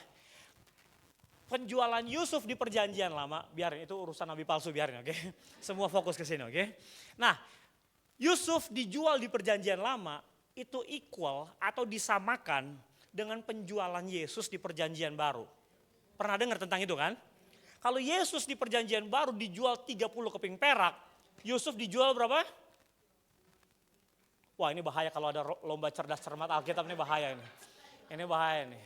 [SPEAKER 4] penjualan Yusuf di perjanjian lama, biarin itu urusan nabi palsu biarin, oke? Semua fokus ke sini, oke? Nah, Yusuf dijual di perjanjian lama itu equal atau disamakan dengan penjualan Yesus di perjanjian baru. Pernah dengar tentang itu kan? Kalau Yesus di perjanjian baru dijual 30 keping perak, Yusuf dijual berapa? Wah ini bahaya kalau ada lomba cerdas cermat Alkitab, ini bahaya ini. Ini bahaya nih.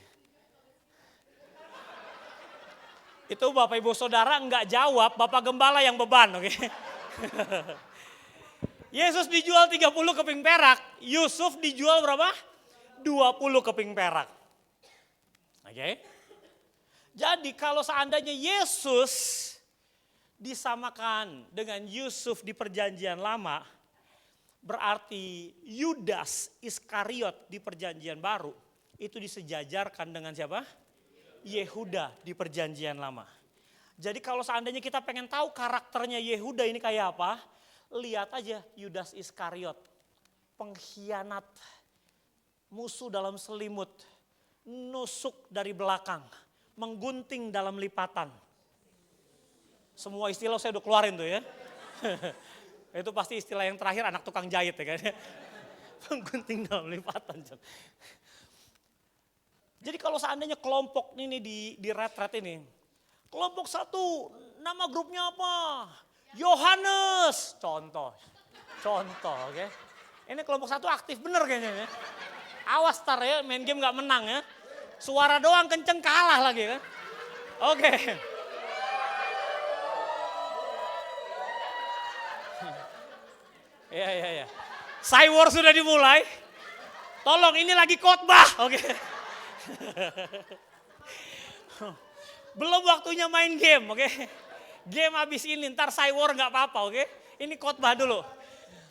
[SPEAKER 4] Itu Bapak Ibu Saudara enggak jawab, Bapak Gembala yang beban, oke? Yesus dijual 30 keping perak, Yusuf dijual berapa? 20 keping perak. Oke? Jadi kalau seandainya Yesus disamakan dengan Yusuf di perjanjian lama, berarti Yudas Iskariot di perjanjian baru itu disejajarkan dengan siapa? Yehuda di perjanjian lama. Jadi kalau seandainya kita pengen tahu karakternya Yehuda ini kayak apa, lihat aja Yudas Iskariot, pengkhianat, musuh dalam selimut, nusuk dari belakang, menggunting dalam lipatan. Semua istilah saya udah keluarin tuh ya. Itu pasti istilah yang terakhir anak tukang jahit ya kan. Menggunting dalam lipatan. Jadi kalau seandainya kelompok ini di retret ini. Kelompok satu nama grupnya apa? Yohanes. Contoh oke. Ini kelompok satu aktif bener kayaknya ya. Awas tar ya main game gak menang ya. Suara doang kenceng kalah lagi kan. Oke. Ya. Cywar sudah dimulai. Tolong ini lagi khotbah. Oke. Belum waktunya main game, oke. Game habis ini ntar cywar gak apa-apa, oke. Ini khotbah dulu.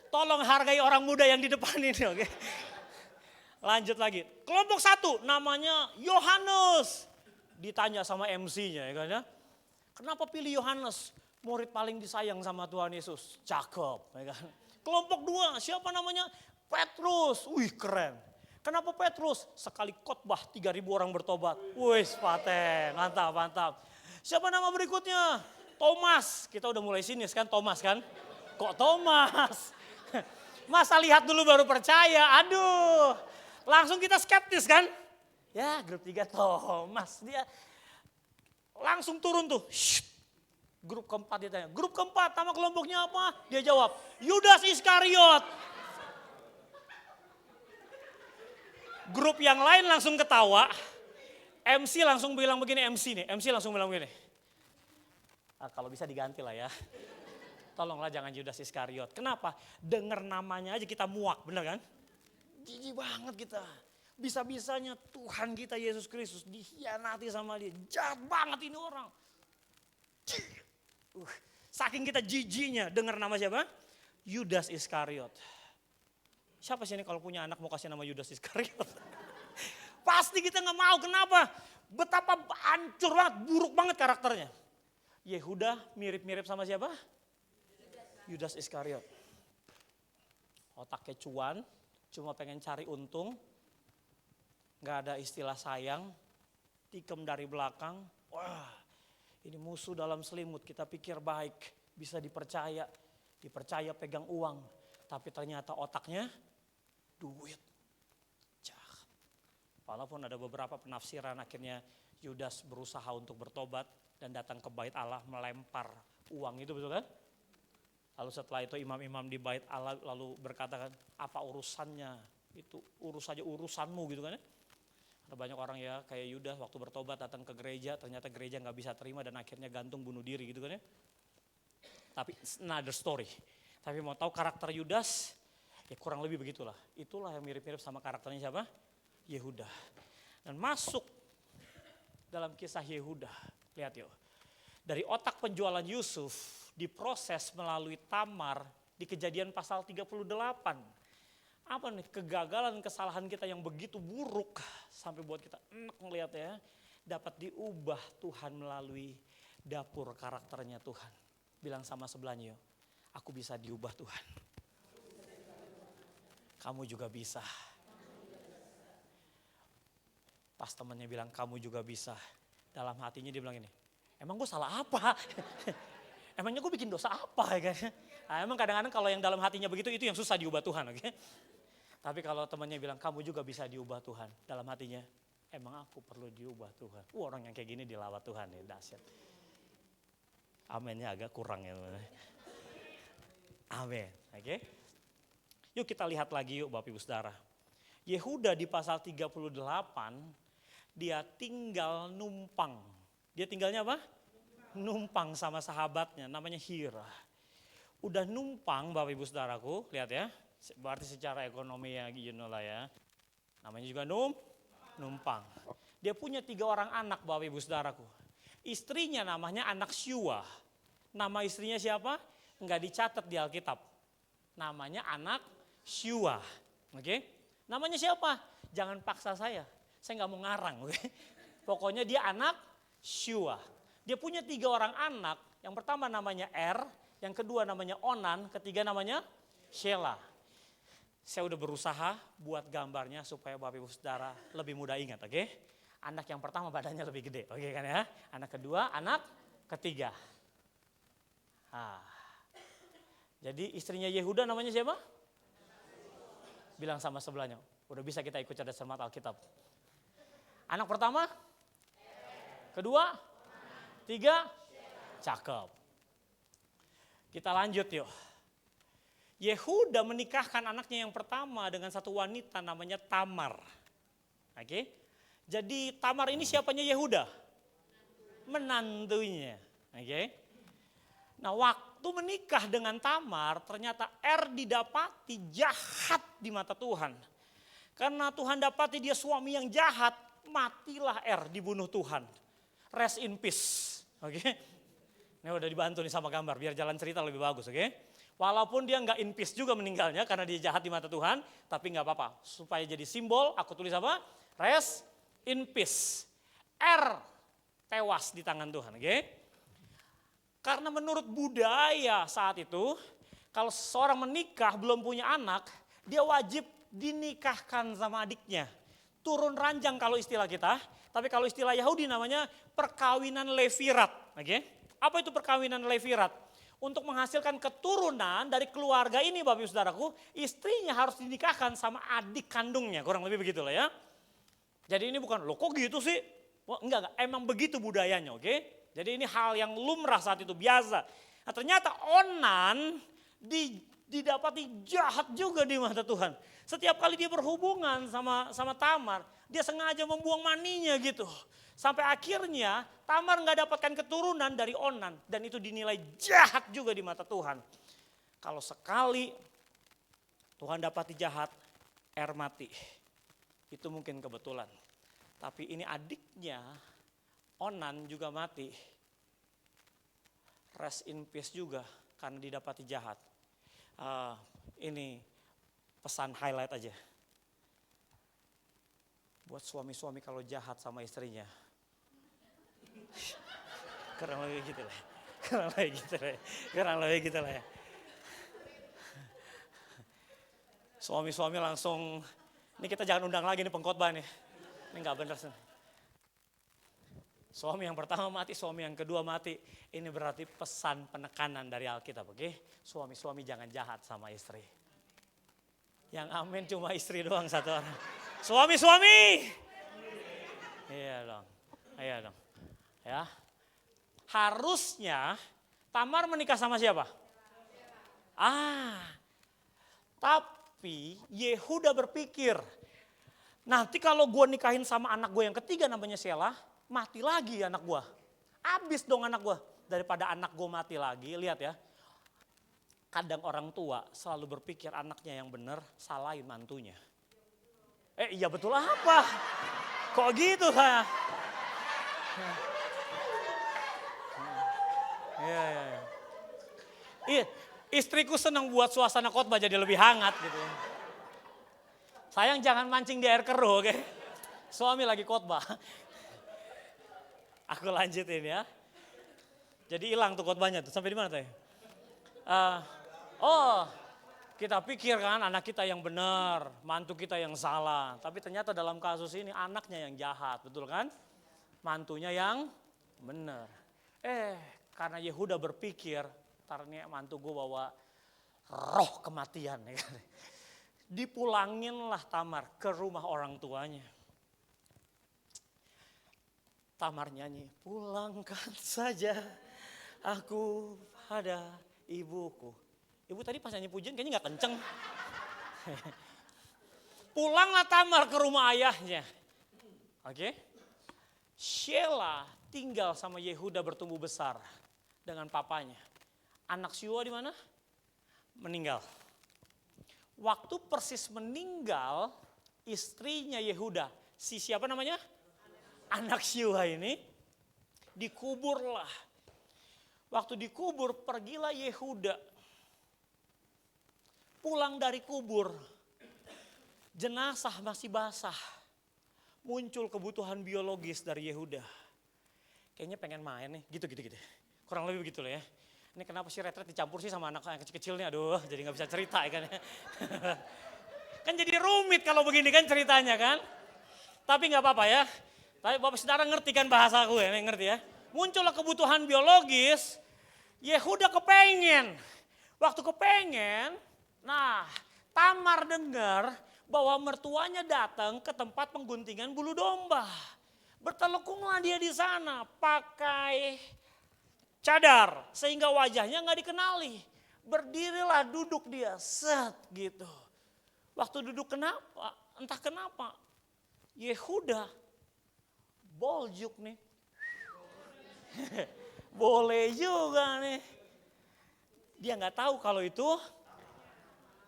[SPEAKER 4] Tolong hargai orang muda yang di depan ini, oke. Lanjut lagi. Kelompok satu namanya Yohanes. Ditanya sama MC-nya ya kan ya. Kenapa pilih Yohanes? Murid paling disayang sama Tuhan Yesus. Cakep ya kan. Kelompok dua siapa namanya? Petrus. Wih keren. Kenapa Petrus? Sekali khotbah 3.000 orang bertobat. Wih paten. Mantap. Siapa nama berikutnya? Thomas. Kita udah mulai sinis kan Thomas kan. Kok Thomas? Masa lihat dulu baru percaya. Aduh. Langsung kita skeptis kan? Ya grup 3 Thomas, dia langsung turun tuh. Grup keempat dia tanya, grup keempat nama kelompoknya apa? Dia jawab, Yudas Iskariot. Grup yang lain langsung ketawa, MC langsung bilang begini, MC langsung bilang begini. Kalau bisa diganti lah ya. Tolonglah jangan Yudas Iskariot. Kenapa? Dengar namanya aja kita muak, bener kan? Jijik banget kita. Bisa-bisanya Tuhan kita Yesus Kristus dikhianati sama dia. Jahat banget ini orang. Saking kita jijiknya dengar nama siapa? Yudas Iskariot. Siapa sih ini kalau punya anak mau kasih nama Yudas Iskariot? Pasti kita nggak mau. Kenapa? Betapa hancur banget, buruk banget karakternya. Yehuda mirip-mirip sama siapa? Yudas Iskariot. Otaknya cuan, cuma pengen cari untung. Gak ada istilah sayang, tikam dari belakang. Wah, ini musuh dalam selimut, kita pikir baik, bisa dipercaya pegang uang. Tapi ternyata otaknya duit. Jahat. Walaupun ada beberapa penafsiran akhirnya Yudas berusaha untuk bertobat dan datang ke bait Allah melempar uang itu, betul kan? Lalu setelah itu imam-imam di bait Allah lalu berkata kan, apa urusannya? Itu urus saja urusanmu gitu kan ya. Ada banyak orang ya kayak Yudas waktu bertobat datang ke gereja, ternyata gereja gak bisa terima dan akhirnya gantung bunuh diri gitu kan ya. Tapi another story. Tapi mau tahu karakter Yudas, ya kurang lebih begitulah. Itulah yang mirip-mirip sama karakternya siapa? Yehuda. Dan masuk dalam kisah Yehuda, lihat yuk. Dari otak penjualan Yusuf diproses melalui Tamar di Kejadian pasal 38. Apa nih kegagalan kesalahan kita yang begitu buruk sampai buat kita enak ngeliat ya. Dapat diubah Tuhan melalui dapur karakternya Tuhan. Bilang sama sebelahnya yuk, aku bisa diubah Tuhan. Kamu juga bisa. Pas temannya bilang kamu juga bisa. Dalam hatinya dia bilang ini, emang gue salah apa? Emangnya gue bikin dosa apa ya kan? Nah, emang kadang-kadang kalau yang dalam hatinya begitu itu yang susah diubah Tuhan, oke? Tapi kalau temannya bilang kamu juga bisa diubah Tuhan, dalam hatinya emang aku perlu diubah Tuhan. Orang yang kayak gini dilawat Tuhan ya, dahsyat. Amennya agak kurang ya. Amin, oke? Yuk kita lihat lagi yuk Bapak Ibu Saudara. Yehuda di pasal 38 dia tinggal numpang. Dia tinggalnya apa? Numpang sama sahabatnya namanya Hira. Udah numpang Bapak Ibu Saudaraku, lihat ya. Berarti secara ekonomi ya lah ya. Namanya juga numpang. Dia punya 3 orang anak Bapak Ibu Saudaraku. Istrinya namanya anak Syua. Nama istrinya siapa? Enggak dicatat di Alkitab. Namanya anak Syua. Oke? Namanya siapa? Jangan paksa saya nggak mau ngarang. Oke? Pokoknya dia anak Syua. Dia punya 3 orang anak. Yang pertama namanya Er, yang kedua namanya Onan, ketiga namanya Shelah. Saya udah berusaha buat gambarnya supaya Bapak Ibu Saudara lebih mudah ingat, oke? Anak yang pertama badannya lebih gede, oke kan ya? Anak kedua, anak ketiga. Jadi istrinya Yehuda namanya siapa? Bilang sama sebelahnya, udah bisa kita ikut cerdas cermat Alkitab. Anak pertama? Kedua? Tiga? Cakep. Kita lanjut yuk. Yehuda menikahkan anaknya yang pertama dengan satu wanita namanya Tamar. Oke. Jadi Tamar ini siapanya Yehuda? Menantunya. Oke. Nah waktu menikah dengan Tamar ternyata Er didapati jahat di mata Tuhan. Karena Tuhan dapati dia suami yang jahat, matilah Er dibunuh Tuhan. Rest in peace. Oke. Ini udah dibantu nih sama gambar biar jalan cerita lebih bagus, oke? Walaupun dia nggak in peace juga meninggalnya karena dia jahat di mata Tuhan, tapi nggak apa-apa. Supaya jadi simbol, aku tulis apa? Rest in peace. Er tewas di tangan Tuhan, oke? Karena menurut budaya saat itu, kalau seseorang menikah belum punya anak, dia wajib dinikahkan sama adiknya. Turun ranjang kalau istilah kita, tapi kalau istilah Yahudi namanya perkawinan levirat, oke? Apa itu perkawinan levirat? Untuk menghasilkan keturunan dari keluarga ini Bapak Ibu Saudaraku, istrinya harus dinikahkan sama adik kandungnya, kurang lebih begitulah ya. Jadi ini bukan, loh kok gitu sih? Wah, enggak, emang begitu budayanya, oke? Jadi ini hal yang lumrah saat itu, biasa. Nah, ternyata Onan didapati jahat juga di mata Tuhan. Setiap kali dia berhubungan sama Tamar, dia sengaja membuang maninya gitu. Sampai akhirnya Tamar nggak dapatkan keturunan dari Onan. Dan itu dinilai jahat juga di mata Tuhan. Kalau sekali Tuhan dapati jahat, mati. Itu mungkin kebetulan. Tapi ini adiknya, Onan juga mati. Rest in peace juga karena didapati jahat. Ini pesan highlight aja. Buat suami-suami kalau jahat sama istrinya. Kurang lebih gitu lah. Kurang lebih gitu lah ya. Suami-suami langsung, ini kita jangan undang lagi nih pengkhotbah nih. Ini gak bener. Suami yang pertama mati, suami yang kedua mati. Ini berarti pesan penekanan dari Alkitab, oke? Suami-suami jangan jahat sama istri. Yang amin cuma istri doang satu orang. Suami-suami! Iya dong. Ya. Harusnya Tamar menikah sama siapa? Tapi Yehuda berpikir, nanti kalau gue nikahin sama anak gue yang ketiga namanya Shelah, mati lagi anak gue. Abis dong anak gue. Daripada anak gue mati lagi, lihat ya. Kadang orang tua selalu berpikir anaknya yang benar, salahin mantunya. Iya betul apa? Kok gitu ha? Iya, istriku senang buat suasana khotbah jadi lebih hangat gitu. Sayang jangan mancing di air keruh, oke? Suami lagi khotbah. Aku lanjutin ya. Jadi hilang tuh khotbahnya tuh. Sampai di mana tuh? Kita pikir kan anak kita yang benar, mantu kita yang salah. Tapi ternyata dalam kasus ini anaknya yang jahat, betul kan? Mantunya yang benar. Karena Yehuda berpikir, ntar nih mantu gue bawa roh kematian. Ya kan? Dipulanginlah Tamar ke rumah orang tuanya. Tamar nyanyi, pulangkan saja aku pada ibuku. Ibu tadi pas nyanyi pujian kayaknya gak kenceng. Pulanglah Tamar ke rumah ayahnya. Oke. Shelah tinggal sama Yehuda bertumbuh besar dengan papanya. Anak Syua di mana? Meninggal. Waktu persis meninggal, istrinya Yehuda, si siapa namanya? Anak Syua ini dikuburlah. Waktu dikubur pergilah Yehuda. Pulang dari kubur, jenazah masih basah. Muncul kebutuhan biologis dari Yehuda. Kayaknya pengen main nih, gitu. Kurang lebih begitu lah ya. Ini kenapa sih retret dicampur sih sama anak yang kecil-kecil nih, aduh jadi gak bisa cerita ya kan ya. Kan jadi rumit kalau begini kan ceritanya kan. Tapi gak apa-apa ya. Tapi Bapak Saudara ngerti kan bahasa aku ya, ngerti ya. Muncullah kebutuhan biologis, Yehuda kepengen. Waktu kepengen, nah Tamar dengar bahwa mertuanya datang ke tempat pengguntingan bulu domba. Bertelekunglah dia di sana pakai cadar sehingga wajahnya nggak dikenali. Berdirilah duduk dia set gitu. Waktu duduk kenapa? Entah kenapa. Yehuda boljuk nih. Boleh juga nih. Dia nggak tahu kalau itu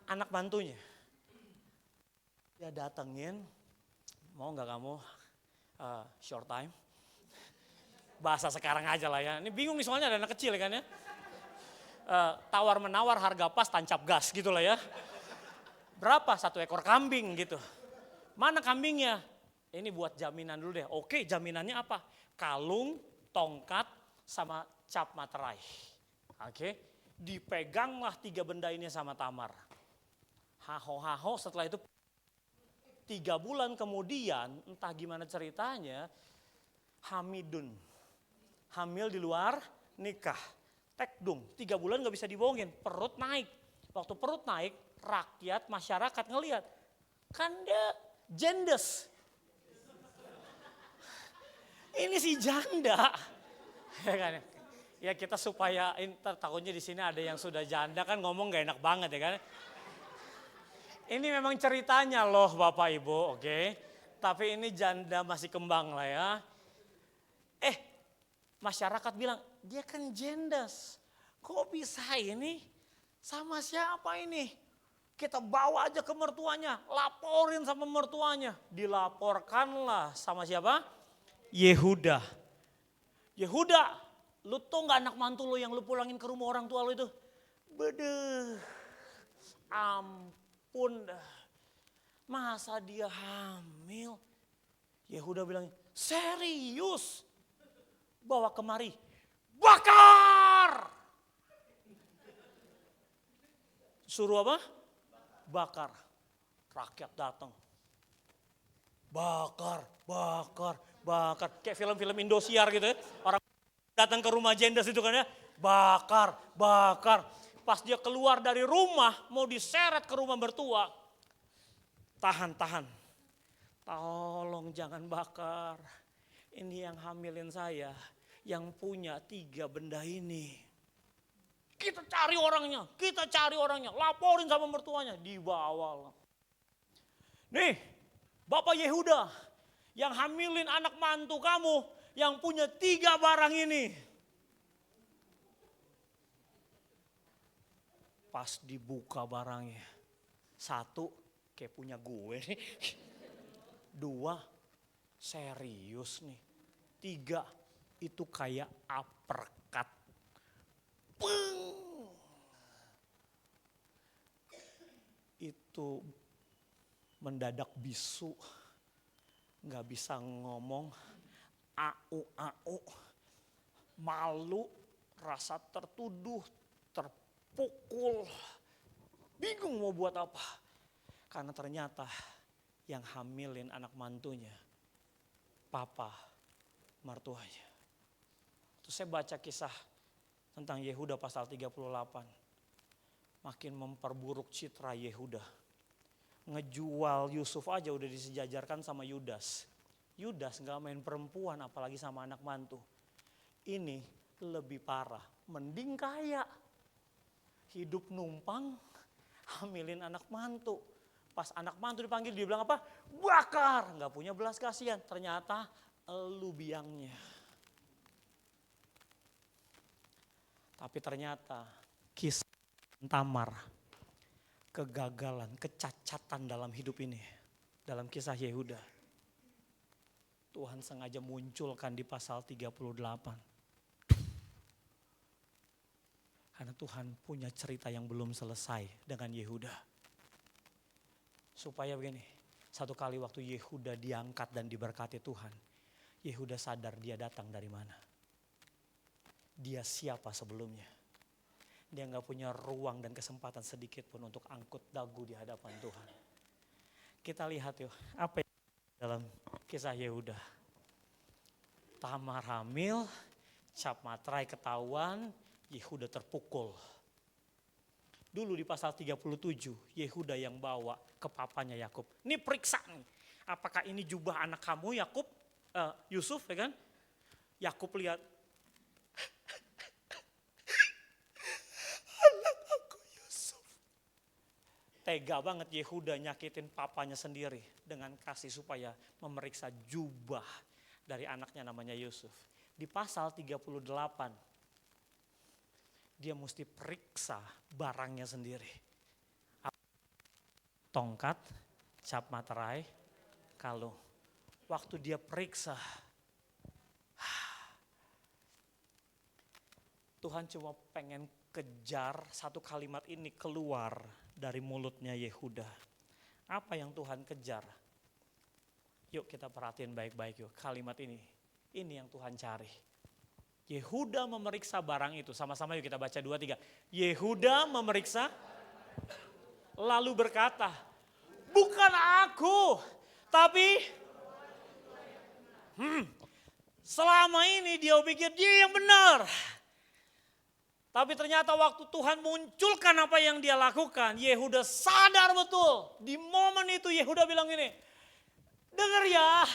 [SPEAKER 4] anak mantunya. Dia datengin, mau nggak kamu short time? Bahasa sekarang aja lah ya. Ini bingung nih soalnya ada anak kecil kan ya. Tawar menawar harga pas tancap gas gitu lah ya. Berapa? 1 ekor kambing gitu. Mana kambingnya? Ini buat jaminan dulu deh. Oke, jaminannya apa? Kalung, tongkat, sama cap materai. Oke, dipeganglah 3 benda ini sama Tamar. Haho setelah itu 3 bulan kemudian entah gimana ceritanya hamidun. Hamil di luar nikah. Tekdung, 3 bulan gak bisa dibohongin, perut naik. Waktu perut naik, rakyat, masyarakat ngelihat. Kan dia jendes. Ini si janda. Ya kan? Ya kita supaya takutnya di sini ada yang sudah janda kan ngomong gak enak banget ya kan. Ini memang ceritanya loh Bapak Ibu, oke. Tapi ini janda masih kembang lah ya. Masyarakat bilang, dia kan jendes. Kok bisa ini? Sama siapa ini? Kita bawa aja ke mertuanya, laporin sama mertuanya. Dilaporkanlah sama siapa? Yehuda. Yehuda, lu tau gak anak mantu lu yang lu pulangin ke rumah orang tua lu itu? Bedeh, ampun dah. Masa dia hamil? Yehuda bilang, serius? Bawa kemari, bakar! Suruh apa? Bakar. Rakyat datang. Bakar, bakar, bakar. Kayak film-film Indosiar gitu ya. Orang datang ke rumah jendes itu kan ya. Bakar, bakar. Pas dia keluar dari rumah mau diseret ke rumah mertua. Tahan, tahan. Tolong jangan bakar. Ini yang hamilin saya. Yang punya 3 benda ini. Kita cari orangnya, laporin sama mertuanya, dibawa. Nih, Bapak Yehuda yang hamilin anak mantu kamu yang punya 3 barang ini. Pas dibuka barangnya, 1 kayak punya gue nih, 2 serius nih, 3 itu kayak uppercut. Peng. Itu mendadak bisu, nggak bisa ngomong, au, malu, rasa tertuduh, terpukul, bingung mau buat apa. Karena ternyata yang hamilin anak mantunya, papa mertuanya. Terus saya baca kisah tentang Yehuda pasal 38. Makin memperburuk citra Yehuda. Ngejual Yusuf aja udah disejajarkan sama Yudas. Yudas gak main perempuan apalagi sama anak mantu. Ini lebih parah, mending kaya. Hidup numpang, hamilin anak mantu. Pas anak mantu dipanggil dia bilang apa? Bakar, gak punya belas kasihan. Ternyata elu biangnya. Tapi ternyata kisah Tamar, kegagalan, kecacatan dalam hidup ini. Dalam kisah Yehuda. Tuhan sengaja munculkan di pasal 38. Karena Tuhan punya cerita yang belum selesai dengan Yehuda. Supaya begini, satu kali waktu Yehuda diangkat dan diberkati Tuhan. Yehuda sadar dia datang dari mana. Dia siapa sebelumnya. Dia gak punya ruang dan kesempatan sedikit pun untuk angkut dagu di hadapan Tuhan. Kita lihat yuk, apa yang dalam kisah Yehuda. Tamar hamil, cap materai ketahuan, Yehuda terpukul. Dulu di pasal 37, Yehuda yang bawa ke papanya Yakub. Ini periksa nih, apakah ini jubah anak kamu Yakub, Yusuf ya kan? Yakub lihat, anak aku Yusuf. Tega banget Yehuda nyakitin papanya sendiri dengan kasih supaya memeriksa jubah dari anaknya namanya Yusuf. Di pasal 38, dia mesti periksa barangnya sendiri. Tongkat, cap materai, kalung. Waktu dia periksa, Tuhan cuma pengen kejar satu kalimat ini keluar dari mulutnya Yehuda. Apa yang Tuhan kejar? Yuk kita perhatiin baik-baik yuk kalimat ini. Ini yang Tuhan cari. Yehuda memeriksa barang itu. Sama-sama yuk kita baca 2-3. Yehuda memeriksa lalu berkata, bukan aku, tapi selama ini dia pikir dia yang benar. Tapi ternyata waktu Tuhan munculkan apa yang dia lakukan, Yehuda sadar betul. Di momen itu Yehuda bilang ini, dengar ya,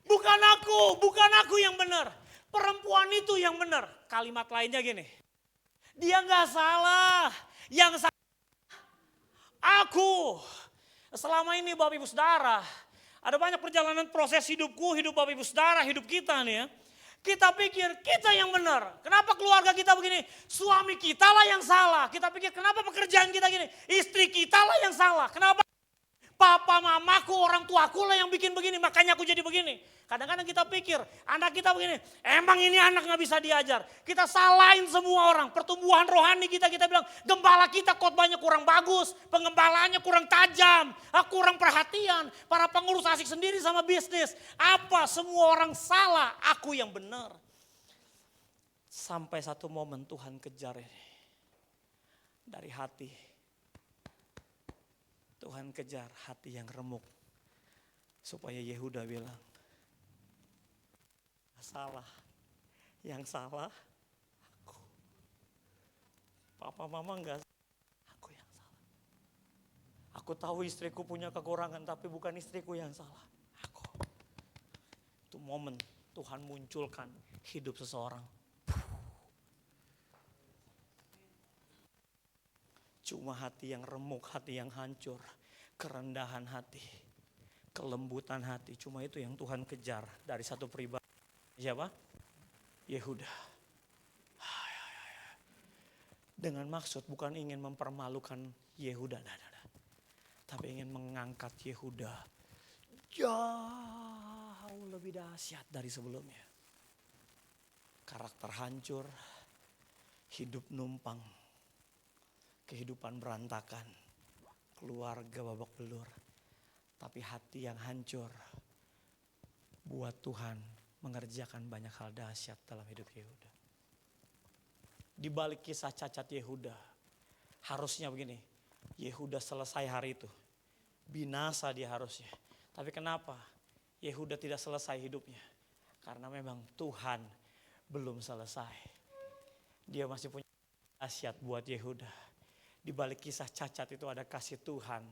[SPEAKER 4] bukan aku bukan aku yang benar. Perempuan itu yang benar. Kalimat lainnya gini, dia nggak salah, yang salah aku. Selama ini Bapak Ibu Saudara, ada banyak perjalanan proses hidupku, hidup Bapak Ibu Saudara, hidup kita nih ya. Kita pikir kita yang benar. Kenapa keluarga kita begini? Suami kita lah yang salah. Kita pikir kenapa pekerjaan kita gini? Istri kita lah yang salah. Kenapa? Papa, mamaku, orang tuaku lah yang bikin begini. Makanya aku jadi begini. Kadang-kadang kita pikir anak kita begini. Emang ini anak gak bisa diajar. Kita salahin semua orang. Pertumbuhan rohani kita bilang gembala kita khotbahnya kurang bagus. Pengembalaannya kurang tajam. Kurang perhatian. Para pengurus asik sendiri sama bisnis. Apa semua orang salah. Aku yang benar. Sampai satu momen Tuhan kejar ini. Dari hati. Tuhan kejar hati yang remuk. Supaya Yehuda bilang, salah. Yang salah aku. Papa mama enggak, aku yang salah. Aku tahu istriku punya kekurangan tapi bukan istriku yang salah. Aku. Itu momen Tuhan munculkan hidup seseorang. Cuma hati yang remuk, hati yang hancur, kerendahan hati, kelembutan hati. Cuma itu yang Tuhan kejar dari satu pribadi. Siapa? Yehuda. Dengan maksud bukan ingin mempermalukan Yehuda, tapi ingin mengangkat Yehuda jauh lebih dahsyat dari sebelumnya. Karakter hancur, hidup numpang. Kehidupan berantakan, keluarga babak belur, tapi hati yang hancur buat Tuhan mengerjakan banyak hal dahsyat dalam hidup Yehuda. Di balik kisah cacat Yehuda, harusnya begini, Yehuda selesai hari itu, binasa dia harusnya. Tapi kenapa Yehuda tidak selesai hidupnya? Karena memang Tuhan belum selesai. Dia masih punya dahsyat buat Yehuda. Di balik kisah cacat itu ada kasih Tuhan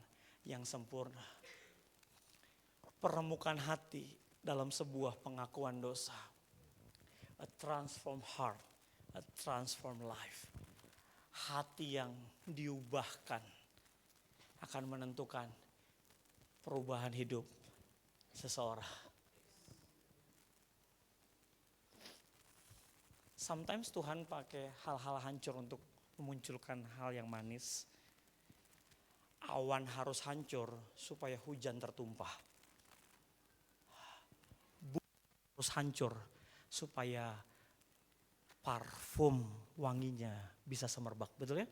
[SPEAKER 4] yang sempurna. Peremukan hati dalam sebuah pengakuan dosa. A transformed heart, a transformed life. Hati yang diubahkan akan menentukan perubahan hidup seseorang. Sometimes Tuhan pakai hal-hal hancur untuk memunculkan hal yang manis. Awan harus hancur supaya hujan tertumpah. Bumi harus hancur supaya parfum wanginya bisa semerbak, betul ya?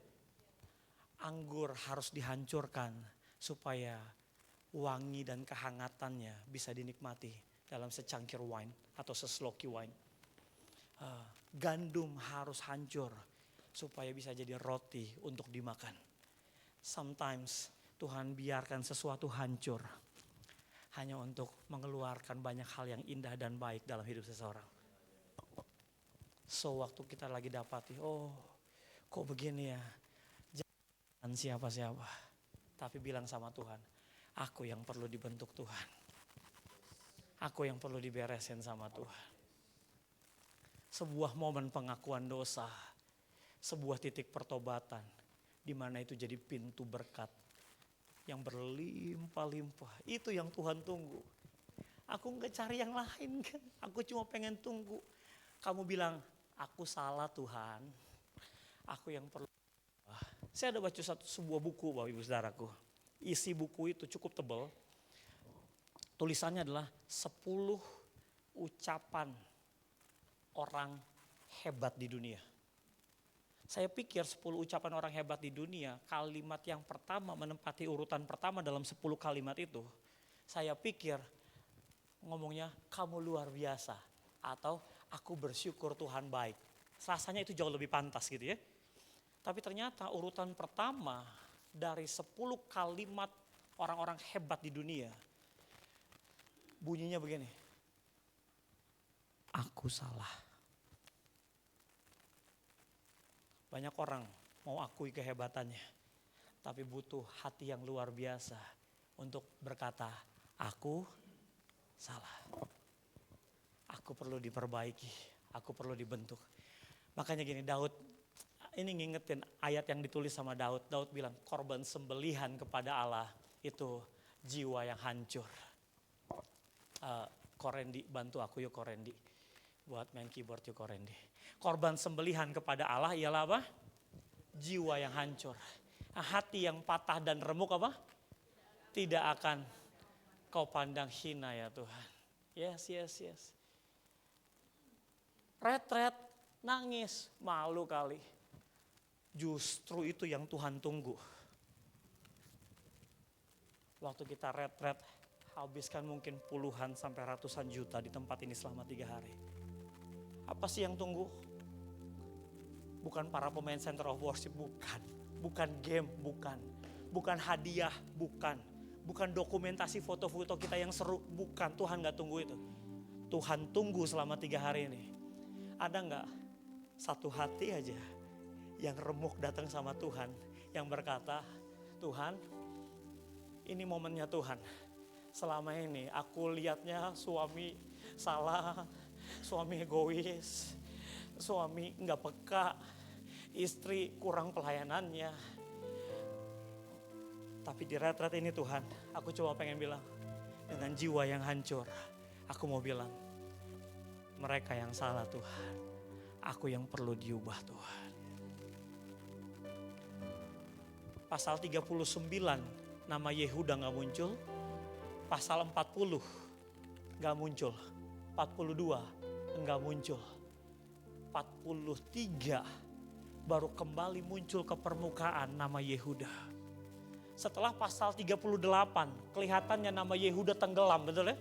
[SPEAKER 4] Anggur harus dihancurkan supaya wangi dan kehangatannya bisa dinikmati dalam secangkir wine atau sesloki wine. Gandum harus hancur supaya bisa jadi roti untuk dimakan. Sometimes Tuhan biarkan sesuatu hancur hanya untuk mengeluarkan banyak hal yang indah dan baik dalam hidup seseorang. So waktu kita lagi dapati, oh kok begini ya, jangan siapa-siapa. Tapi bilang sama Tuhan, aku yang perlu dibentuk Tuhan. Aku yang perlu diberesin sama Tuhan. Sebuah momen pengakuan dosa. Sebuah titik pertobatan di mana itu jadi pintu berkat yang berlimpah-limpah. Itu yang Tuhan tunggu. Aku nggak cari yang lain kan. Aku cuma pengen tunggu. Kamu bilang, aku salah Tuhan. Aku yang perlu. Saya ada baca sebuah buku Bapak Ibu Saudaraku. Isi buku itu cukup tebal. Tulisannya adalah 10 ucapan orang hebat di dunia. Saya pikir 10 ucapan orang hebat di dunia, kalimat yang pertama menempati urutan pertama dalam 10 kalimat itu. Saya pikir ngomongnya kamu luar biasa atau aku bersyukur Tuhan baik. Rasanya itu jauh lebih pantas gitu ya. Tapi ternyata urutan pertama dari 10 kalimat orang-orang hebat di dunia. Bunyinya begini. Aku salah. Banyak orang mau akui kehebatannya, tapi butuh hati yang luar biasa untuk berkata, aku salah. Aku perlu diperbaiki, aku perlu dibentuk. Makanya gini, Daud ini ngingetin ayat yang ditulis sama Daud. Daud bilang korban sembelihan kepada Allah itu jiwa yang hancur. Korendi, bantu aku yuk Korendi. Buat main keyboard yuk Korendi. Korban sembelihan kepada Allah ialah apa? Jiwa yang hancur. Hati yang patah dan remuk apa? Tidak akan kau pandang hina ya Tuhan. Yes. Retret, nangis, malu kali. Justru itu yang Tuhan tunggu. Waktu kita retret, habiskan mungkin puluhan sampai ratusan juta di tempat ini selama 3 hari. Apa sih yang tunggu? Bukan para pemain center of worship, bukan. Bukan game, bukan. Bukan hadiah, bukan. Bukan dokumentasi foto-foto kita yang seru, bukan. Tuhan gak tunggu itu. Tuhan tunggu selama 3 hari ini. Ada gak satu hati aja yang remuk datang sama Tuhan. Yang berkata, Tuhan ini momennya Tuhan. Selama ini aku lihatnya suami salah, suami egois, suami gak peka, istri kurang pelayanannya. Tapi di retret ini Tuhan, aku cuma pengen bilang, dengan jiwa yang hancur, aku mau bilang, mereka yang salah Tuhan, aku yang perlu diubah Tuhan. Pasal 39, nama Yehuda gak muncul. Pasal 40 gak muncul. 42 gak muncul. 43 baru kembali muncul ke permukaan nama Yehuda. Setelah pasal 38 kelihatannya nama Yehuda tenggelam, betul ya?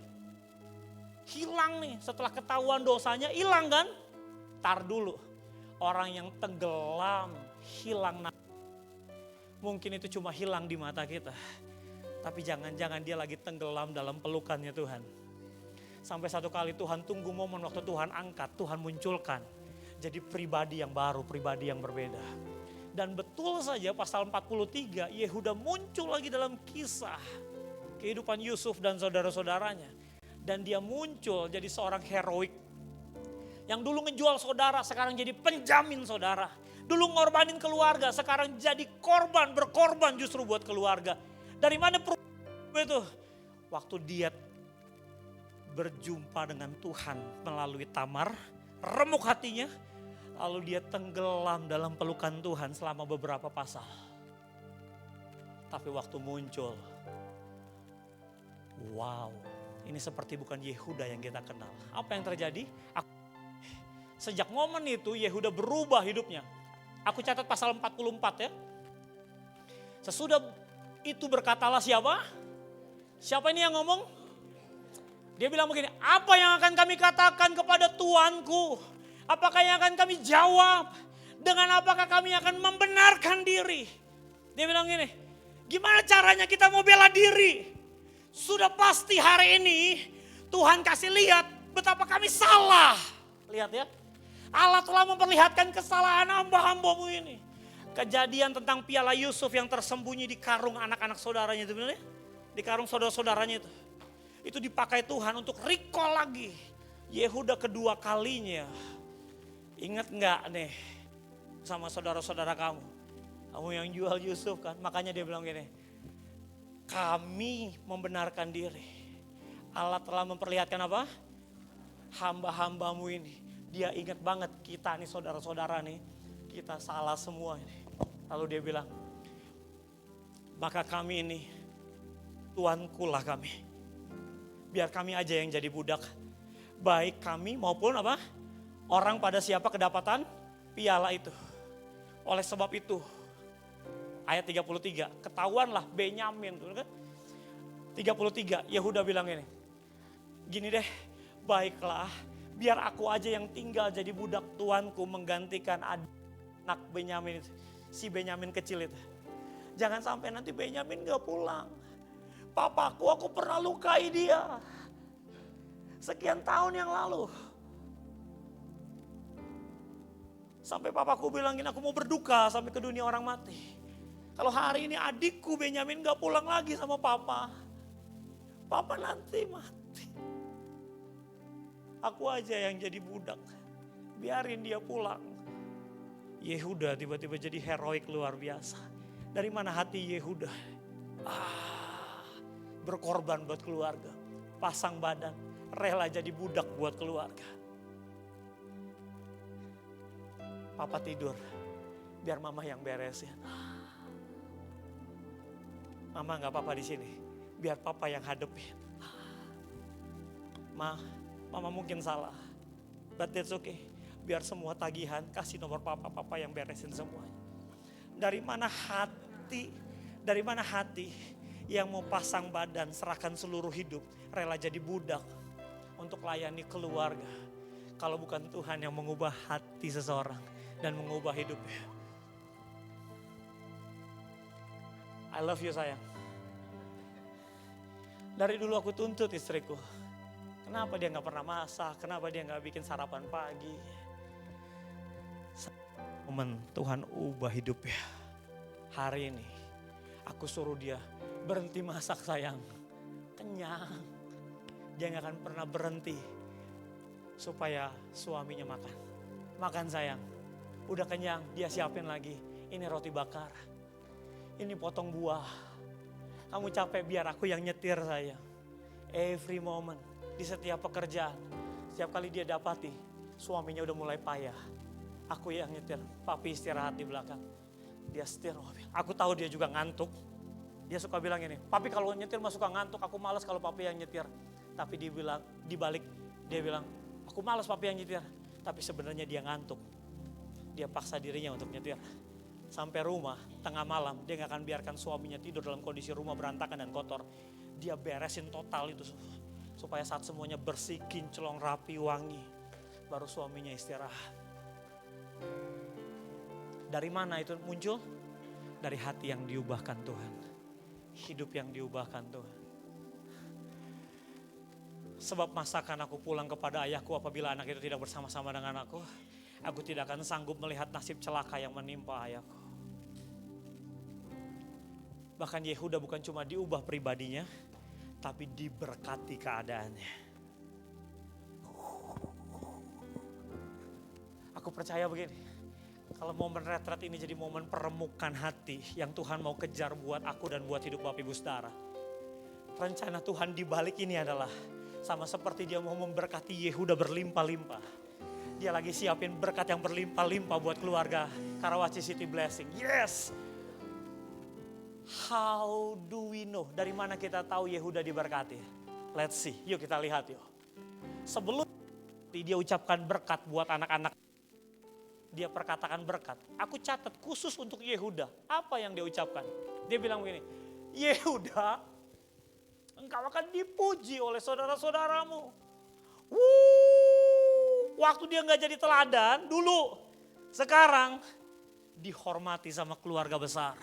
[SPEAKER 4] Hilang nih, setelah ketahuan dosanya hilang kan? Tar dulu, orang yang tenggelam hilang. Mungkin itu cuma hilang di mata kita. Tapi jangan-jangan dia lagi tenggelam dalam pelukannya Tuhan. Sampai satu kali Tuhan tunggu momen waktu Tuhan angkat, Tuhan munculkan. Jadi pribadi yang baru, pribadi yang berbeda. Dan betul saja pasal 43 Yehuda muncul lagi dalam kisah kehidupan Yusuf dan saudara-saudaranya. Dan dia muncul jadi seorang heroik. Yang dulu ngejual saudara sekarang jadi penjamin saudara. Dulu ngorbanin keluarga sekarang jadi berkorban justru buat keluarga. Dari mana itu? Waktu dia berjumpa dengan Tuhan melalui Tamar, remuk hatinya. Lalu dia tenggelam dalam pelukan Tuhan selama beberapa pasal. Tapi waktu muncul, wow, ini seperti bukan Yehuda yang kita kenal. Apa yang terjadi? Sejak momen itu Yehuda berubah hidupnya. Aku catat pasal 44 ya. Sesudah itu berkatalah siapa? Siapa ini yang ngomong? Dia bilang begini, apa yang akan kami katakan kepada Tuanku? Apakah yang akan kami jawab? Dengan apakah kami akan membenarkan diri? Dia bilang gini, gimana caranya kita mau bela diri? Sudah pasti hari ini Tuhan kasih lihat betapa kami salah. Lihat ya, Allah telah memperlihatkan kesalahan hamba-hambamu ini. Kejadian tentang piala Yusuf yang tersembunyi di karung anak-anak saudaranya itu benar ya? Di karung saudara-saudaranya itu. Itu dipakai Tuhan untuk recall lagi. Yehuda kedua kalinya. Ingat gak nih sama saudara-saudara kamu? Kamu yang jual Yusuf kan? Makanya dia bilang gini. Kami membenarkan diri. Allah telah memperlihatkan apa? Hamba-hambamu ini. Dia ingat banget kita nih saudara-saudara nih. Kita salah semua ini. Lalu dia bilang. Maka kami ini. Tuankulah kami. Biar kami aja yang jadi budak. Baik kami maupun apa? Orang pada siapa kedapatan piala itu. Oleh sebab itu. Ayat 33. Ketahuanlah Benyamin. 33. Yehuda bilang ini. Gini deh. Baiklah. Biar aku aja yang tinggal jadi budak tuanku menggantikan anak Benyamin itu. Si Benyamin kecil itu. Jangan sampai nanti Benyamin gak pulang. Papaku aku pernah lukai dia. Sekian tahun yang lalu. Sampai papaku bilangin aku mau berduka sampai ke dunia orang mati. Kalau hari ini adikku Benyamin gak pulang lagi sama papa. Papa nanti mati. Aku aja yang jadi budak. Biarin dia pulang. Yehuda tiba-tiba jadi heroik luar biasa. Dari mana hati Yehuda? Berkorban buat keluarga. Pasang badan. Rela jadi budak buat keluarga. Papa tidur. Biar mama yang beresin. Mama gak apa-apa di sini. Biar papa yang hadepin. Mama mungkin salah. But that's okay. Biar semua tagihan kasih nomor papa yang beresin semuanya. Dari mana hati yang mau pasang badan, serahkan seluruh hidup, rela jadi budak untuk layani keluarga. Kalau bukan Tuhan yang mengubah hati seseorang dan mengubah hidupnya. I love you sayang. Dari dulu aku tuntut istriku. Kenapa dia gak pernah masak? Kenapa dia gak bikin sarapan pagi? Momen Tuhan ubah hidupnya. Hari ini aku suruh dia berhenti masak sayang. Kenyang. Dia gak akan pernah berhenti supaya suaminya makan. Makan sayang. Udah kenyang, dia siapin lagi. Ini roti bakar. Ini potong buah. Kamu capek biar aku yang nyetir sayang. Every moment. Di setiap pekerjaan, setiap kali dia dapati, suaminya udah mulai payah. Aku yang nyetir, papi istirahat di belakang. Dia setir mobil. Aku tahu dia juga ngantuk. Dia suka bilang ini, papi kalau nyetir mah suka ngantuk, aku malas kalau papi yang nyetir. Tapi dia bilang, dibalik dia bilang, aku malas papi yang nyetir. Tapi sebenarnya dia ngantuk. Dia paksa dirinya untuk nyetir. Sampai rumah, tengah malam, dia gak akan biarkan suaminya tidur dalam kondisi rumah berantakan dan kotor. Dia beresin total itu supaya saat semuanya bersih, kinclong, rapi, wangi. Baru suaminya istirahat. Dari mana itu muncul? Dari hati yang diubahkan Tuhan. Hidup yang diubahkan Tuhan. Sebab masakan aku pulang kepada ayahku apabila anak itu tidak bersama-sama dengan aku. Aku tidak akan sanggup melihat nasib celaka yang menimpa ayahku. Bahkan Yehuda bukan cuma diubah pribadinya, tapi diberkati keadaannya. Aku percaya begini, kalau momen retret ini jadi momen peremukan hati yang Tuhan mau kejar buat aku dan buat hidup Bapak Ibu Saudara. Rencana Tuhan di balik ini adalah sama seperti dia mau memberkati Yehuda berlimpah-limpah. Dia lagi siapin berkat yang berlimpah-limpah buat keluarga Karawaci City Blessing. Yes! How do we know? Dari mana kita tahu Yehuda diberkati? Let's see, yuk kita lihat yuk. Sebelum dia ucapkan berkat buat anak-anak, dia perkatakan berkat. Aku catat khusus untuk Yehuda. Apa yang dia ucapkan? Dia bilang begini, Yehuda, engkau akan dipuji oleh saudara-saudaramu. Waktu dia gak jadi teladan dulu, sekarang dihormati sama keluarga besar.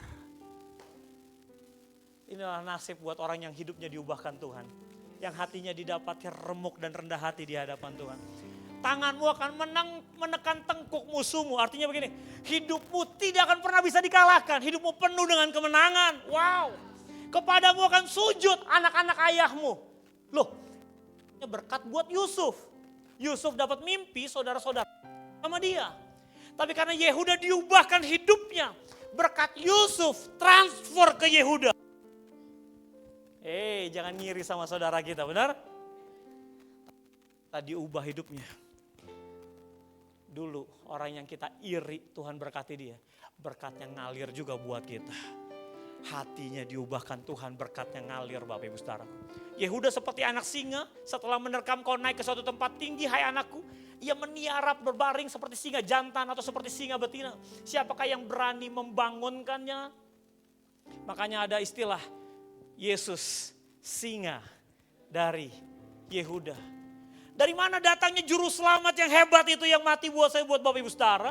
[SPEAKER 4] Inilah nasib buat orang yang hidupnya diubahkan Tuhan. Yang hatinya didapati remuk dan rendah hati di hadapan Tuhan. Tanganmu akan menekan tengkuk musuhmu. Artinya begini, hidupmu tidak akan pernah bisa dikalahkan. Hidupmu penuh dengan kemenangan. Wow. Kepadamu akan sujud anak-anak ayahmu. Loh, ini berkat buat Yusuf. Yusuf dapat mimpi saudara-saudara sama dia. Tapi karena Yehuda diubahkan hidupnya. Berkat Yusuf transfer ke Yehuda. Jangan ngiri sama saudara kita, benar? Tadi ubah hidupnya. Dulu orang yang kita iri Tuhan berkati dia. Berkatnya ngalir juga buat kita. Hatinya diubahkan Tuhan, berkatnya ngalir Bapak Ibu Saudara. Yehuda seperti anak singa, setelah menerkam kau naik ke suatu tempat tinggi, hai anakku. Ia meniarap berbaring seperti singa jantan atau seperti singa betina. Siapakah yang berani membangunkannya? Makanya ada istilah Yesus singa dari Yehuda. Dari mana datangnya juru selamat yang hebat itu yang mati buat saya, buat Bapak Ibu Saudara?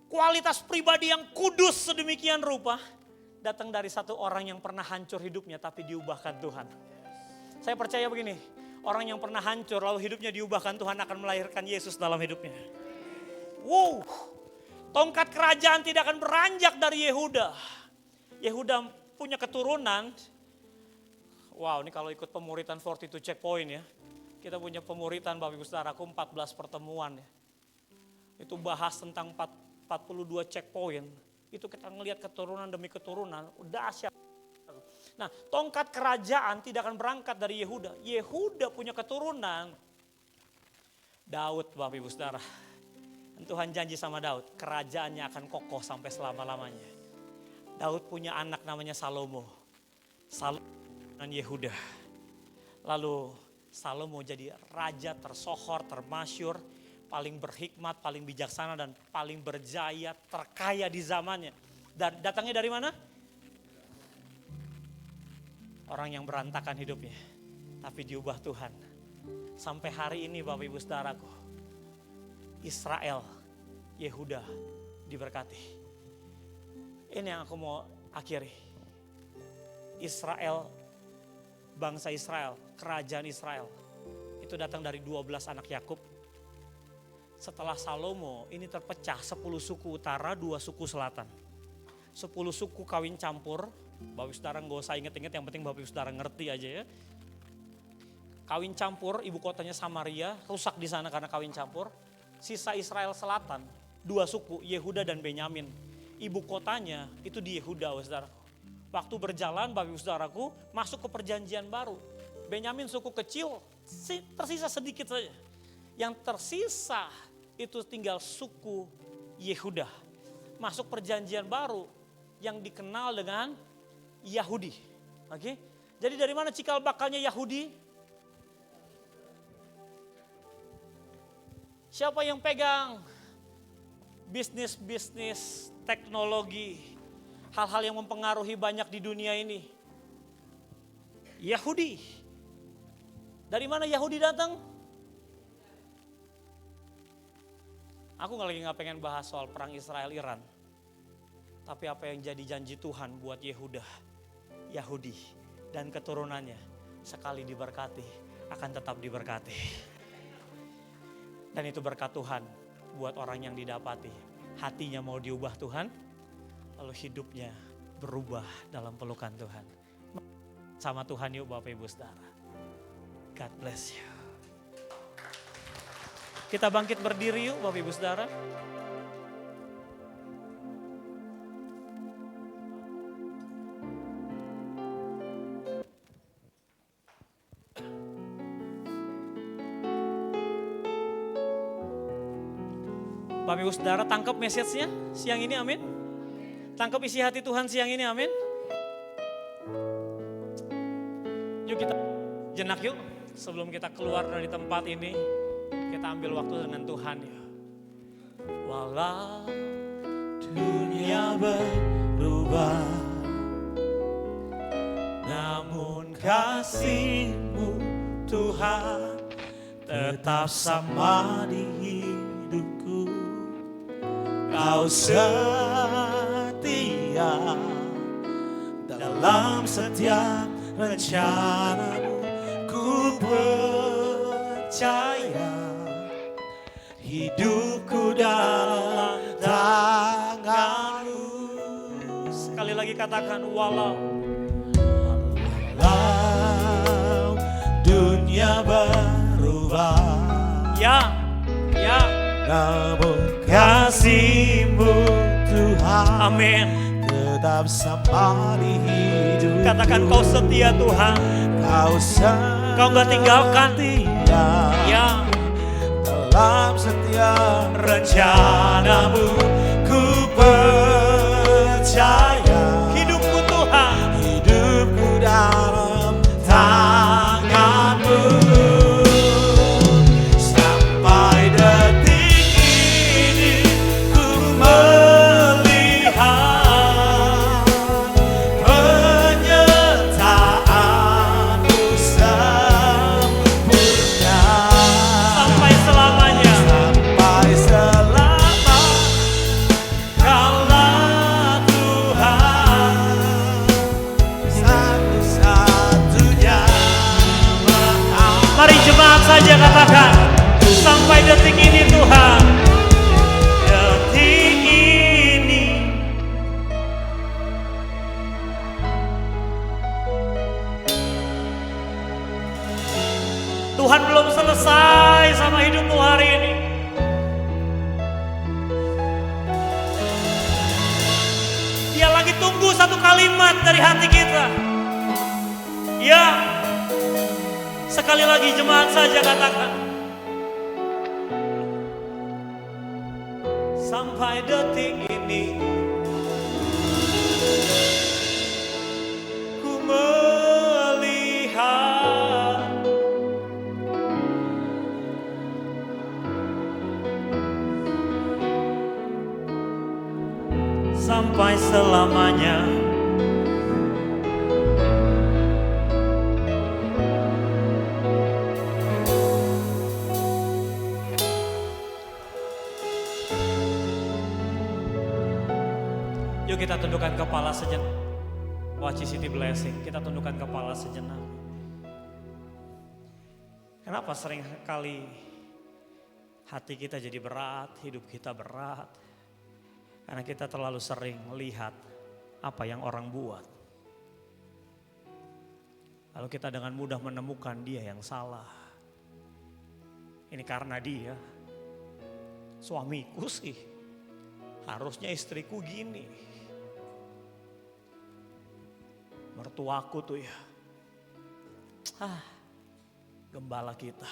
[SPEAKER 4] Kualitas pribadi yang kudus sedemikian rupa datang dari satu orang yang pernah hancur hidupnya tapi diubahkan Tuhan. Saya percaya begini, orang yang pernah hancur lalu hidupnya diubahkan Tuhan akan melahirkan Yesus dalam hidupnya. Wow, tongkat kerajaan tidak akan beranjak dari Yehuda. Yehuda punya keturunan. Wow, ini kalau ikut pemuritan 42 checkpoint ya. Kita punya pemuritan Bapak Ibu Saudaraku 14 pertemuan ya. Itu bahas tentang 42 checkpoint. Itu kita ngelihat keturunan demi keturunan, dahsyat. Nah, tongkat kerajaan tidak akan berangkat dari Yehuda. Yehuda punya keturunan. Daud Bapak Ibu Saudara. Tuhan janji sama Daud, kerajaannya akan kokoh sampai selama-lamanya. Daud punya anak namanya Salomo. Salomo dan Yehuda. Lalu Salomo jadi raja tersohor, termasyur, paling berhikmat, paling bijaksana dan paling berjaya, terkaya di zamannya. Dan datangnya dari mana? Orang yang berantakan hidupnya, tapi diubah Tuhan. Sampai hari ini Bapak Ibu Saudaraku, Israel, Yehuda diberkati. Ini yang aku mau akhiri. Israel, bangsa Israel, kerajaan Israel. Itu datang dari 12 anak Yakub. Setelah Salomo ini terpecah 10 suku utara, 2 suku selatan. 10 suku kawin campur. Bapak Ibu Saudara gak usah inget-inget, yang penting Bapak Ibu Saudara ngerti aja ya. Kawin campur, ibu kotanya Samaria, rusak di sana karena kawin campur. Sisa Israel selatan, 2 suku, Yehuda dan Benyamin. Ibu kotanya itu di Yehuda, saudaraku. Waktu berjalan Bapak Ibu Saudaraku masuk ke perjanjian baru. Benyamin suku kecil, tersisa sedikit saja. Yang tersisa itu tinggal suku Yehuda. Masuk perjanjian baru yang dikenal dengan Yahudi. Oke? Jadi dari mana cikal bakalnya Yahudi? Siapa yang pegang bisnis teknologi, hal-hal yang mempengaruhi banyak di dunia ini? Yahudi. Dari mana Yahudi datang? Aku nggak pengen bahas soal perang Israel-Iran. Tapi apa yang jadi janji Tuhan buat Yehuda, Yahudi dan keturunannya, sekali diberkati akan tetap diberkati. Dan itu berkat Tuhan buat orang yang didapati. Hatinya mau diubah Tuhan, lalu hidupnya berubah dalam pelukan Tuhan. Sama Tuhan yuk Bapak Ibu Saudara. God bless you. Kita bangkit berdiri yuk Bapak Ibu Saudara. Bapak Ibu Saudara tangkap message-nya siang ini, amin. Tangkap isi hati Tuhan siang ini, amin. Yuk kita jenak yuk, sebelum kita keluar dari tempat ini, kita ambil waktu dengan Tuhan ya. Walau dunia berubah, namun kasih-Mu Tuhan tetap sama di hidupku. Kau setia dalam setiap rencana-Mu. Ku percaya hidupku dalam tangan-Mu. Sekali lagi katakan walau dunia berubah, ya, namun kasih-Mu Tuhan, amin, tetap sama di hidup. Katakan kau setia Tuhan, kau gak tinggalkan, ya, dalam setiap rencana-Mu. Ku percaya hidupku Tuhan, hidupku dalam tangan-Mu. Saja katakan sampai detik ini Tuhan, detik ini. Tuhan belum selesai. Sekali lagi jemaat saja katakan. Sampai detik ini ku melihat sampai selamanya. Yuk kita tundukkan kepala sejenak. Watch City Blessing, kita tundukkan kepala sejenak. Kenapa sering kali hati kita jadi berat, hidup kita berat? Karena kita terlalu sering melihat apa yang orang buat. Lalu kita dengan mudah menemukan dia yang salah. Ini karena dia, suamiku sih, harusnya istriku gini. Mertuaku tuh ya, gembala kita.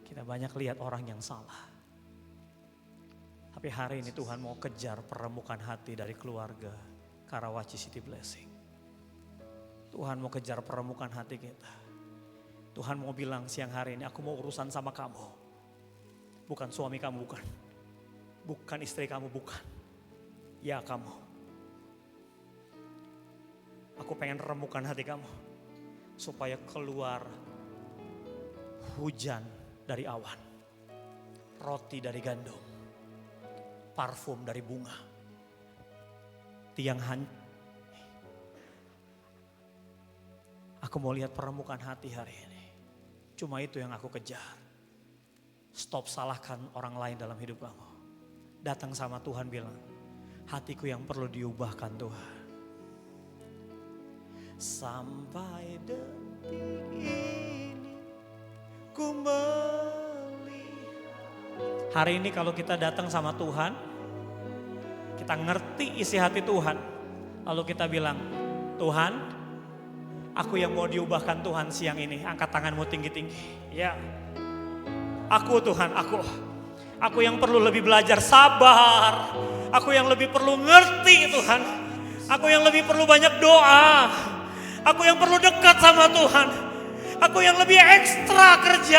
[SPEAKER 4] Kita banyak lihat orang yang salah. Tapi hari ini Tuhan mau kejar perembukan hati dari keluarga Karawaci City Blessing. Tuhan mau kejar perembukan hati kita. Tuhan mau bilang siang hari ini, aku mau urusan sama kamu. Bukan suami kamu, bukan. Bukan istri kamu, bukan. Ya kamu. Aku pengen remukkan hati kamu. Supaya keluar hujan dari awan. Roti dari gandum. Parfum dari bunga. Tiang hancur. Aku mau lihat perempuan hati hari ini. Cuma itu yang aku kejar. Stop salahkan orang lain dalam hidup kamu. Datang sama Tuhan bilang, hatiku yang perlu diubahkan Tuhan. Sampai detik ini ku melihat. Hari ini kalau kita datang sama Tuhan, kita ngerti isi hati Tuhan. Lalu kita bilang, Tuhan, aku yang mau diubahkan Tuhan siang ini. Angkat tanganmu tinggi-tinggi. Ya, aku Tuhan, aku yang perlu lebih belajar sabar. Aku yang lebih perlu ngerti Tuhan. Aku yang lebih perlu banyak doa. Aku yang perlu dekat sama Tuhan. Aku yang lebih ekstra kerja.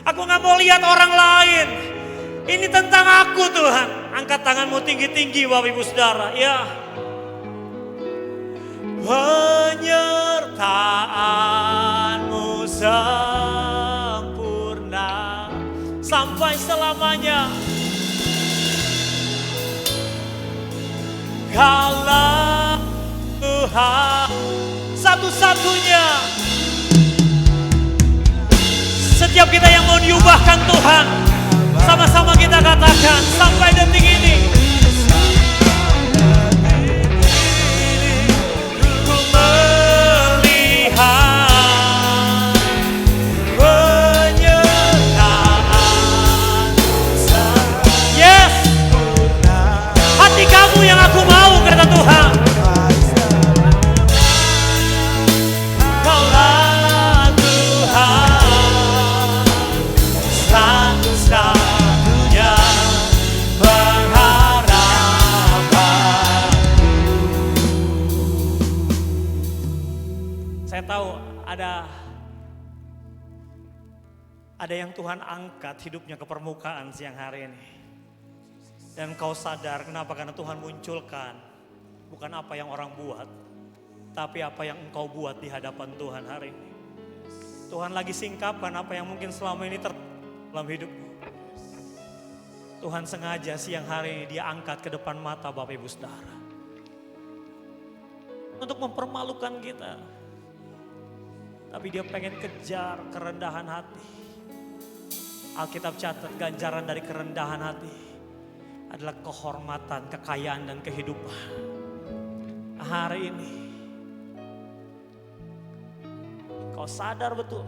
[SPEAKER 4] Aku gak mau lihat orang lain. Ini tentang aku Tuhan. Angkat tanganmu tinggi-tinggi Bapak Ibu Saudara. Ya. Penyertaanmu sempurna sampai selamanya. Kaulah Tuhan satu-satunya. Setiap kita yang mau diubahkan Tuhan, sama-sama kita katakan sampai detik ini. Ku melihat penyertaan. Yes, hati kamu yang aku mau, kata Tuhan. Saya tahu ada yang Tuhan angkat hidupnya ke permukaan siang hari ini. Dan kau sadar kenapa? Karena Tuhan munculkan bukan apa yang orang buat, tapi apa yang engkau buat di hadapan Tuhan hari ini. Tuhan lagi singkapkan apa yang mungkin selama ini dalam hidupmu. Tuhan sengaja siang hari ini dia angkat ke depan mata Bapak Ibu Saudara. Untuk mempermalukan kita. Tapi dia pengen kejar kerendahan hati. Alkitab catat ganjaran dari kerendahan hati adalah kehormatan, kekayaan dan kehidupan. Hari ini kau sadar betul.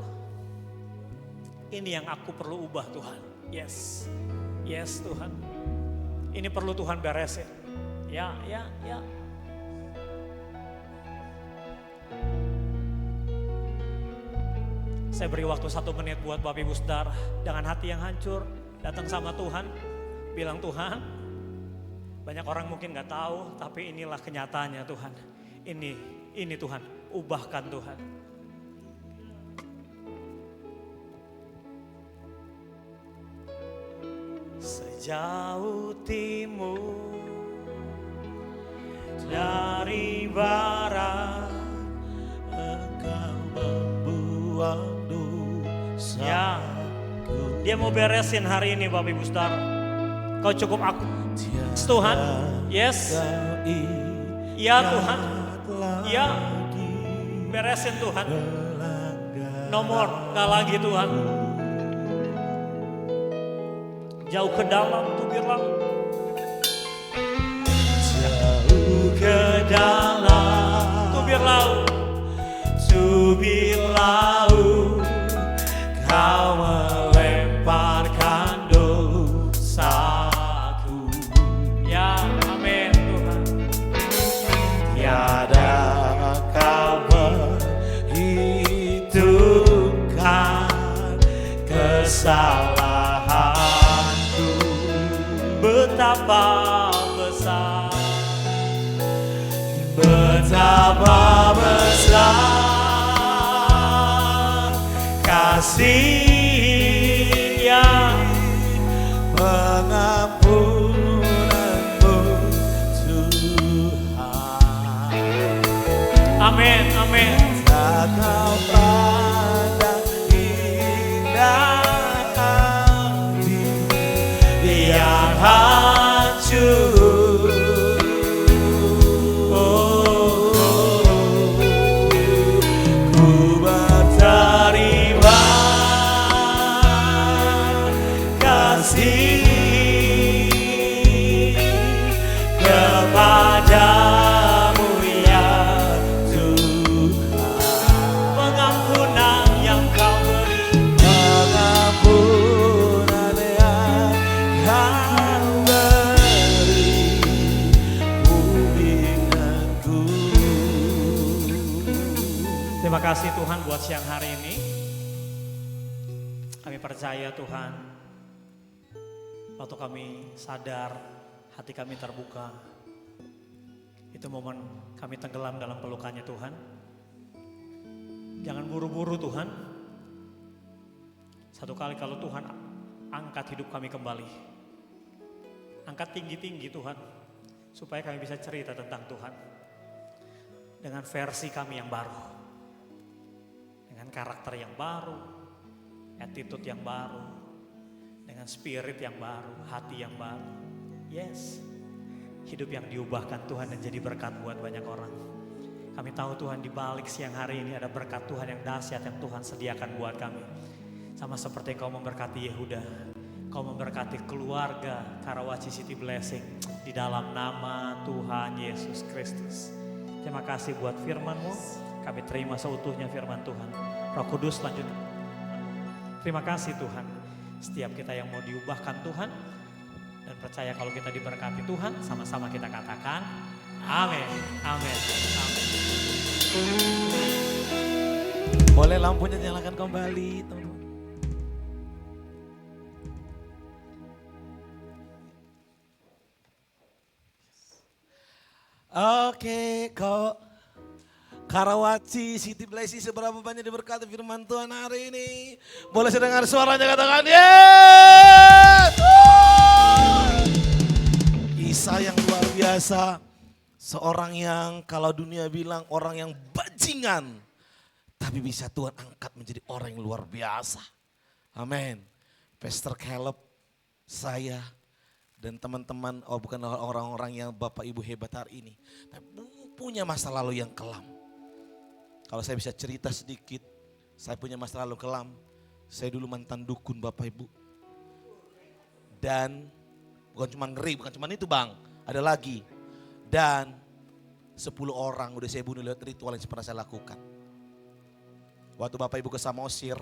[SPEAKER 4] Ini yang aku perlu ubah Tuhan. Yes, yes Tuhan. Ini perlu Tuhan beresin. Ya. Saya beri waktu 1 menit buat Bapak Ibu Saudara. Dengan hati yang hancur, datang sama Tuhan. Bilang, Tuhan, banyak orang mungkin gak tahu, tapi inilah kenyataannya Tuhan. Ini Tuhan, ubahkan Tuhan. Sejauh timur dari barat,
[SPEAKER 3] Engkau membuang
[SPEAKER 4] ya,
[SPEAKER 3] dosaku.
[SPEAKER 4] Dia mau beresin hari ini Bapak Ibu Saudara. Kau cukup aku. Tuhan, yes. Ya Tuhan, ya. Beresin Tuhan. Nomor, gak lagi Tuhan. Jauh ke dalam tuh bilang. Jauh ke dalam tubir laut. Tubir laut. Kau melemparkan dosaku. Ya, amin Tuhan. Tiada kau menghitungkan kesalahanku. Betapa besar, betapa besar kasih-Nya,
[SPEAKER 3] pengampunanmu Tuhan.
[SPEAKER 4] Amin, amin.
[SPEAKER 3] Tak kau pandang indah hati yang hancur. Ku berterima kasih kepadamu ya Tuhan. Pengampunan yang kau beri,
[SPEAKER 2] Pengampunan yang Kau beri, pulihkanku.
[SPEAKER 4] terima kasih Tuhan buat siang hari ini. Kami percaya Tuhan, waktu kami sadar, hati kami terbuka, itu momen kami tenggelam dalam pelukannya Tuhan. Jangan buru-buru Tuhan. Satu kali kalau Tuhan angkat hidup kami kembali. Angkat tinggi-tinggi Tuhan, supaya kami bisa cerita tentang Tuhan. Dengan versi kami yang baru. Dengan karakter yang baru, attitude yang baru, dengan spirit yang baru, hati yang baru. Yes, hidup yang diubahkan Tuhan dan jadi berkat buat banyak orang. Kami tahu Tuhan di balik siang hari ini ada berkat Tuhan yang dahsyat yang Tuhan sediakan buat kami. Sama seperti Kau memberkati Yehuda, Kau memberkati keluarga Karawaci City Blessing di dalam nama Tuhan Yesus Kristus. Terima kasih buat firman-Mu, kami terima seutuhnya firman Tuhan. Roh Kudus lanjut. Terima kasih Tuhan, setiap kita yang mau diubahkan Tuhan, dan percaya kalau kita diberkati Tuhan, sama-sama kita katakan, amin, amin, amin.
[SPEAKER 3] Boleh lampunya nyalakan kembali, teman-teman. Oke, kau Karawaci City Blessing seberapa banyak diberkati firman Tuhan hari ini? Boleh saya dengar suaranya, katakan yes! Isa yang luar biasa, seorang yang kalau dunia bilang orang yang bajingan, tapi bisa Tuhan angkat menjadi orang yang luar biasa. Amin. Pastor Caleb, saya dan teman-teman, bukan orang-orang yang Bapak Ibu hebat hari ini, tapi punya masa lalu yang kelam. Kalau saya bisa cerita sedikit, saya punya masa lalu kelam. Saya dulu mantan dukun Bapak Ibu. Dan bukan cuma ngeri, bukan cuma itu Bang, ada lagi. Dan 10 orang udah saya bunuh lewat ritual yang pernah saya lakukan. Waktu Bapak Ibu ke Samosir,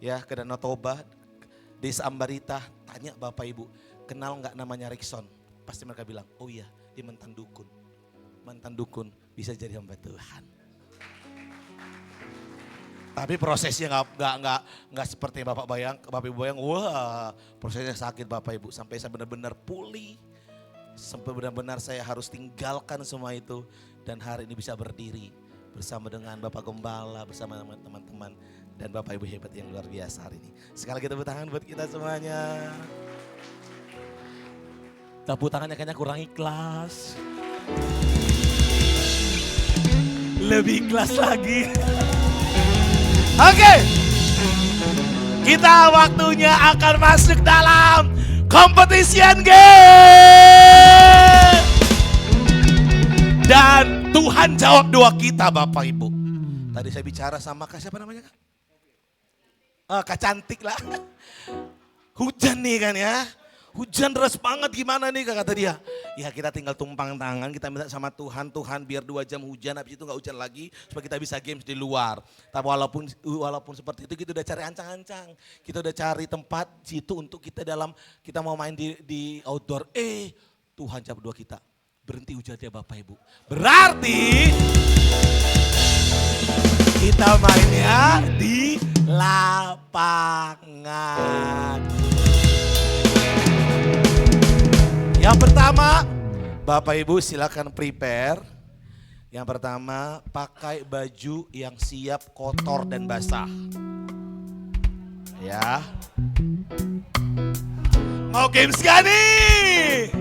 [SPEAKER 3] ya ke Danau Toba, Desa Ambarita, tanya Bapak Ibu, kenal nggak namanya Rikson? Pasti mereka bilang, oh iya dia mantan dukun. Mantan dukun bisa jadi hamba Tuhan. Tapi prosesnya nggak seperti Bapak Ibu bayang. Wah, prosesnya sakit Bapak Ibu sampai saya benar-benar pulih. Sampai benar-benar saya harus tinggalkan semua itu dan hari ini bisa berdiri bersama dengan Bapak Gembala, bersama teman-teman dan Bapak Ibu hebat yang luar biasa hari ini. Sekali lagi tepuk tangan buat kita semuanya. Tepuk tangannya kayaknya kurang ikhlas. Lebih ikhlas lagi. Oke, kita waktunya akan masuk dalam competition game. Dan Tuhan jawab doa kita Bapak Ibu. Tadi saya bicara sama siapa namanya Kak? Kak Cantik lah. Hujan nih kan ya. Hujan deras banget gimana nih kata dia. Ya kita tinggal tumpang tangan, kita minta sama Tuhan biar 2 jam hujan, habis itu gak hujan lagi. Supaya kita bisa games di luar. Tapi walaupun seperti itu kita udah cari ancang-ancang. Kita udah cari tempat situ untuk kita mau main di outdoor. Tuhan jawab doa kita. Berhenti hujannya Bapak Ibu. Berarti kita mainnya di lapangan. Yang pertama, Bapak Ibu silakan prepare. Yang pertama, pakai baju yang siap kotor dan basah. Ya. Mau games gak nih?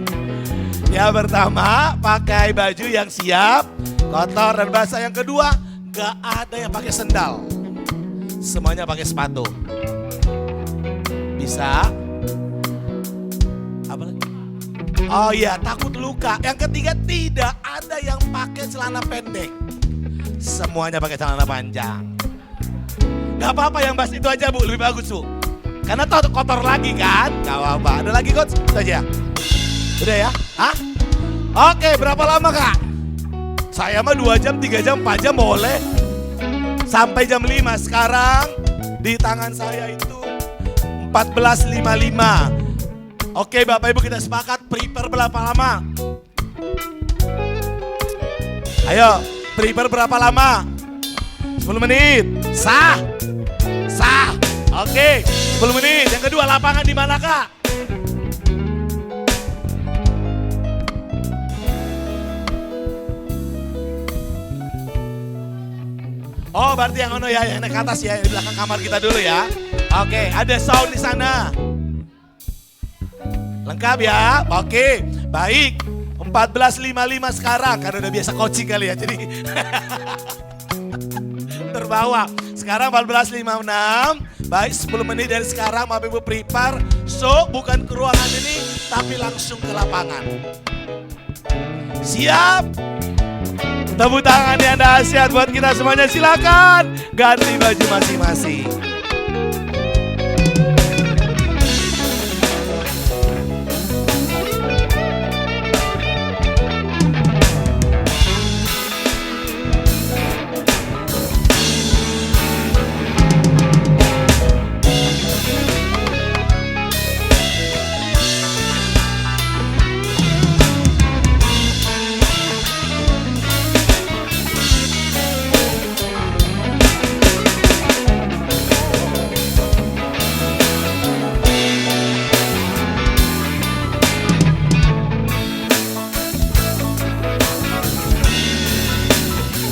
[SPEAKER 3] Yang pertama, pakai baju yang siap kotor dan basah. Yang kedua, gak ada yang pakai sendal. Semuanya pakai sepatu. Bisa? Apa lagi? Oh iya, takut luka. Yang ketiga, tidak ada yang pakai celana pendek. Semuanya pakai celana panjang. Gak apa-apa yang bahas itu aja Bu, lebih bagus Bu. Karena tahu kotor lagi kan? Gak apa-apa. Ada lagi coach? Itu aja. Udah ya? Hah? Oke, berapa lama Kak? Saya mah 2 jam, 3 jam, 4 jam boleh. Sampai jam 5. Sekarang di tangan saya itu 14.55. Oke Bapak Ibu kita sepakat prepare berapa lama? Ayo prepare berapa lama? 10 menit. Sah. Sah. Oke 10 menit. Yang kedua lapangan di mana Kak? Oh berarti yang ono ya, yang naik ke atas ya, di belakang kamar kita dulu ya. Oke ada sound di sana. Lengkap ya? Oke, baik. 14.55 sekarang, karena udah biasa coaching kali ya, jadi terbawa. Sekarang 14.56, baik 10 menit dari sekarang, Bapak Ibu prepare. So, bukan ke ruangan ini, tapi langsung ke lapangan. Siap? Tepuk tangan yang dahsyat buat kita semuanya, silakan ganti baju masing-masing.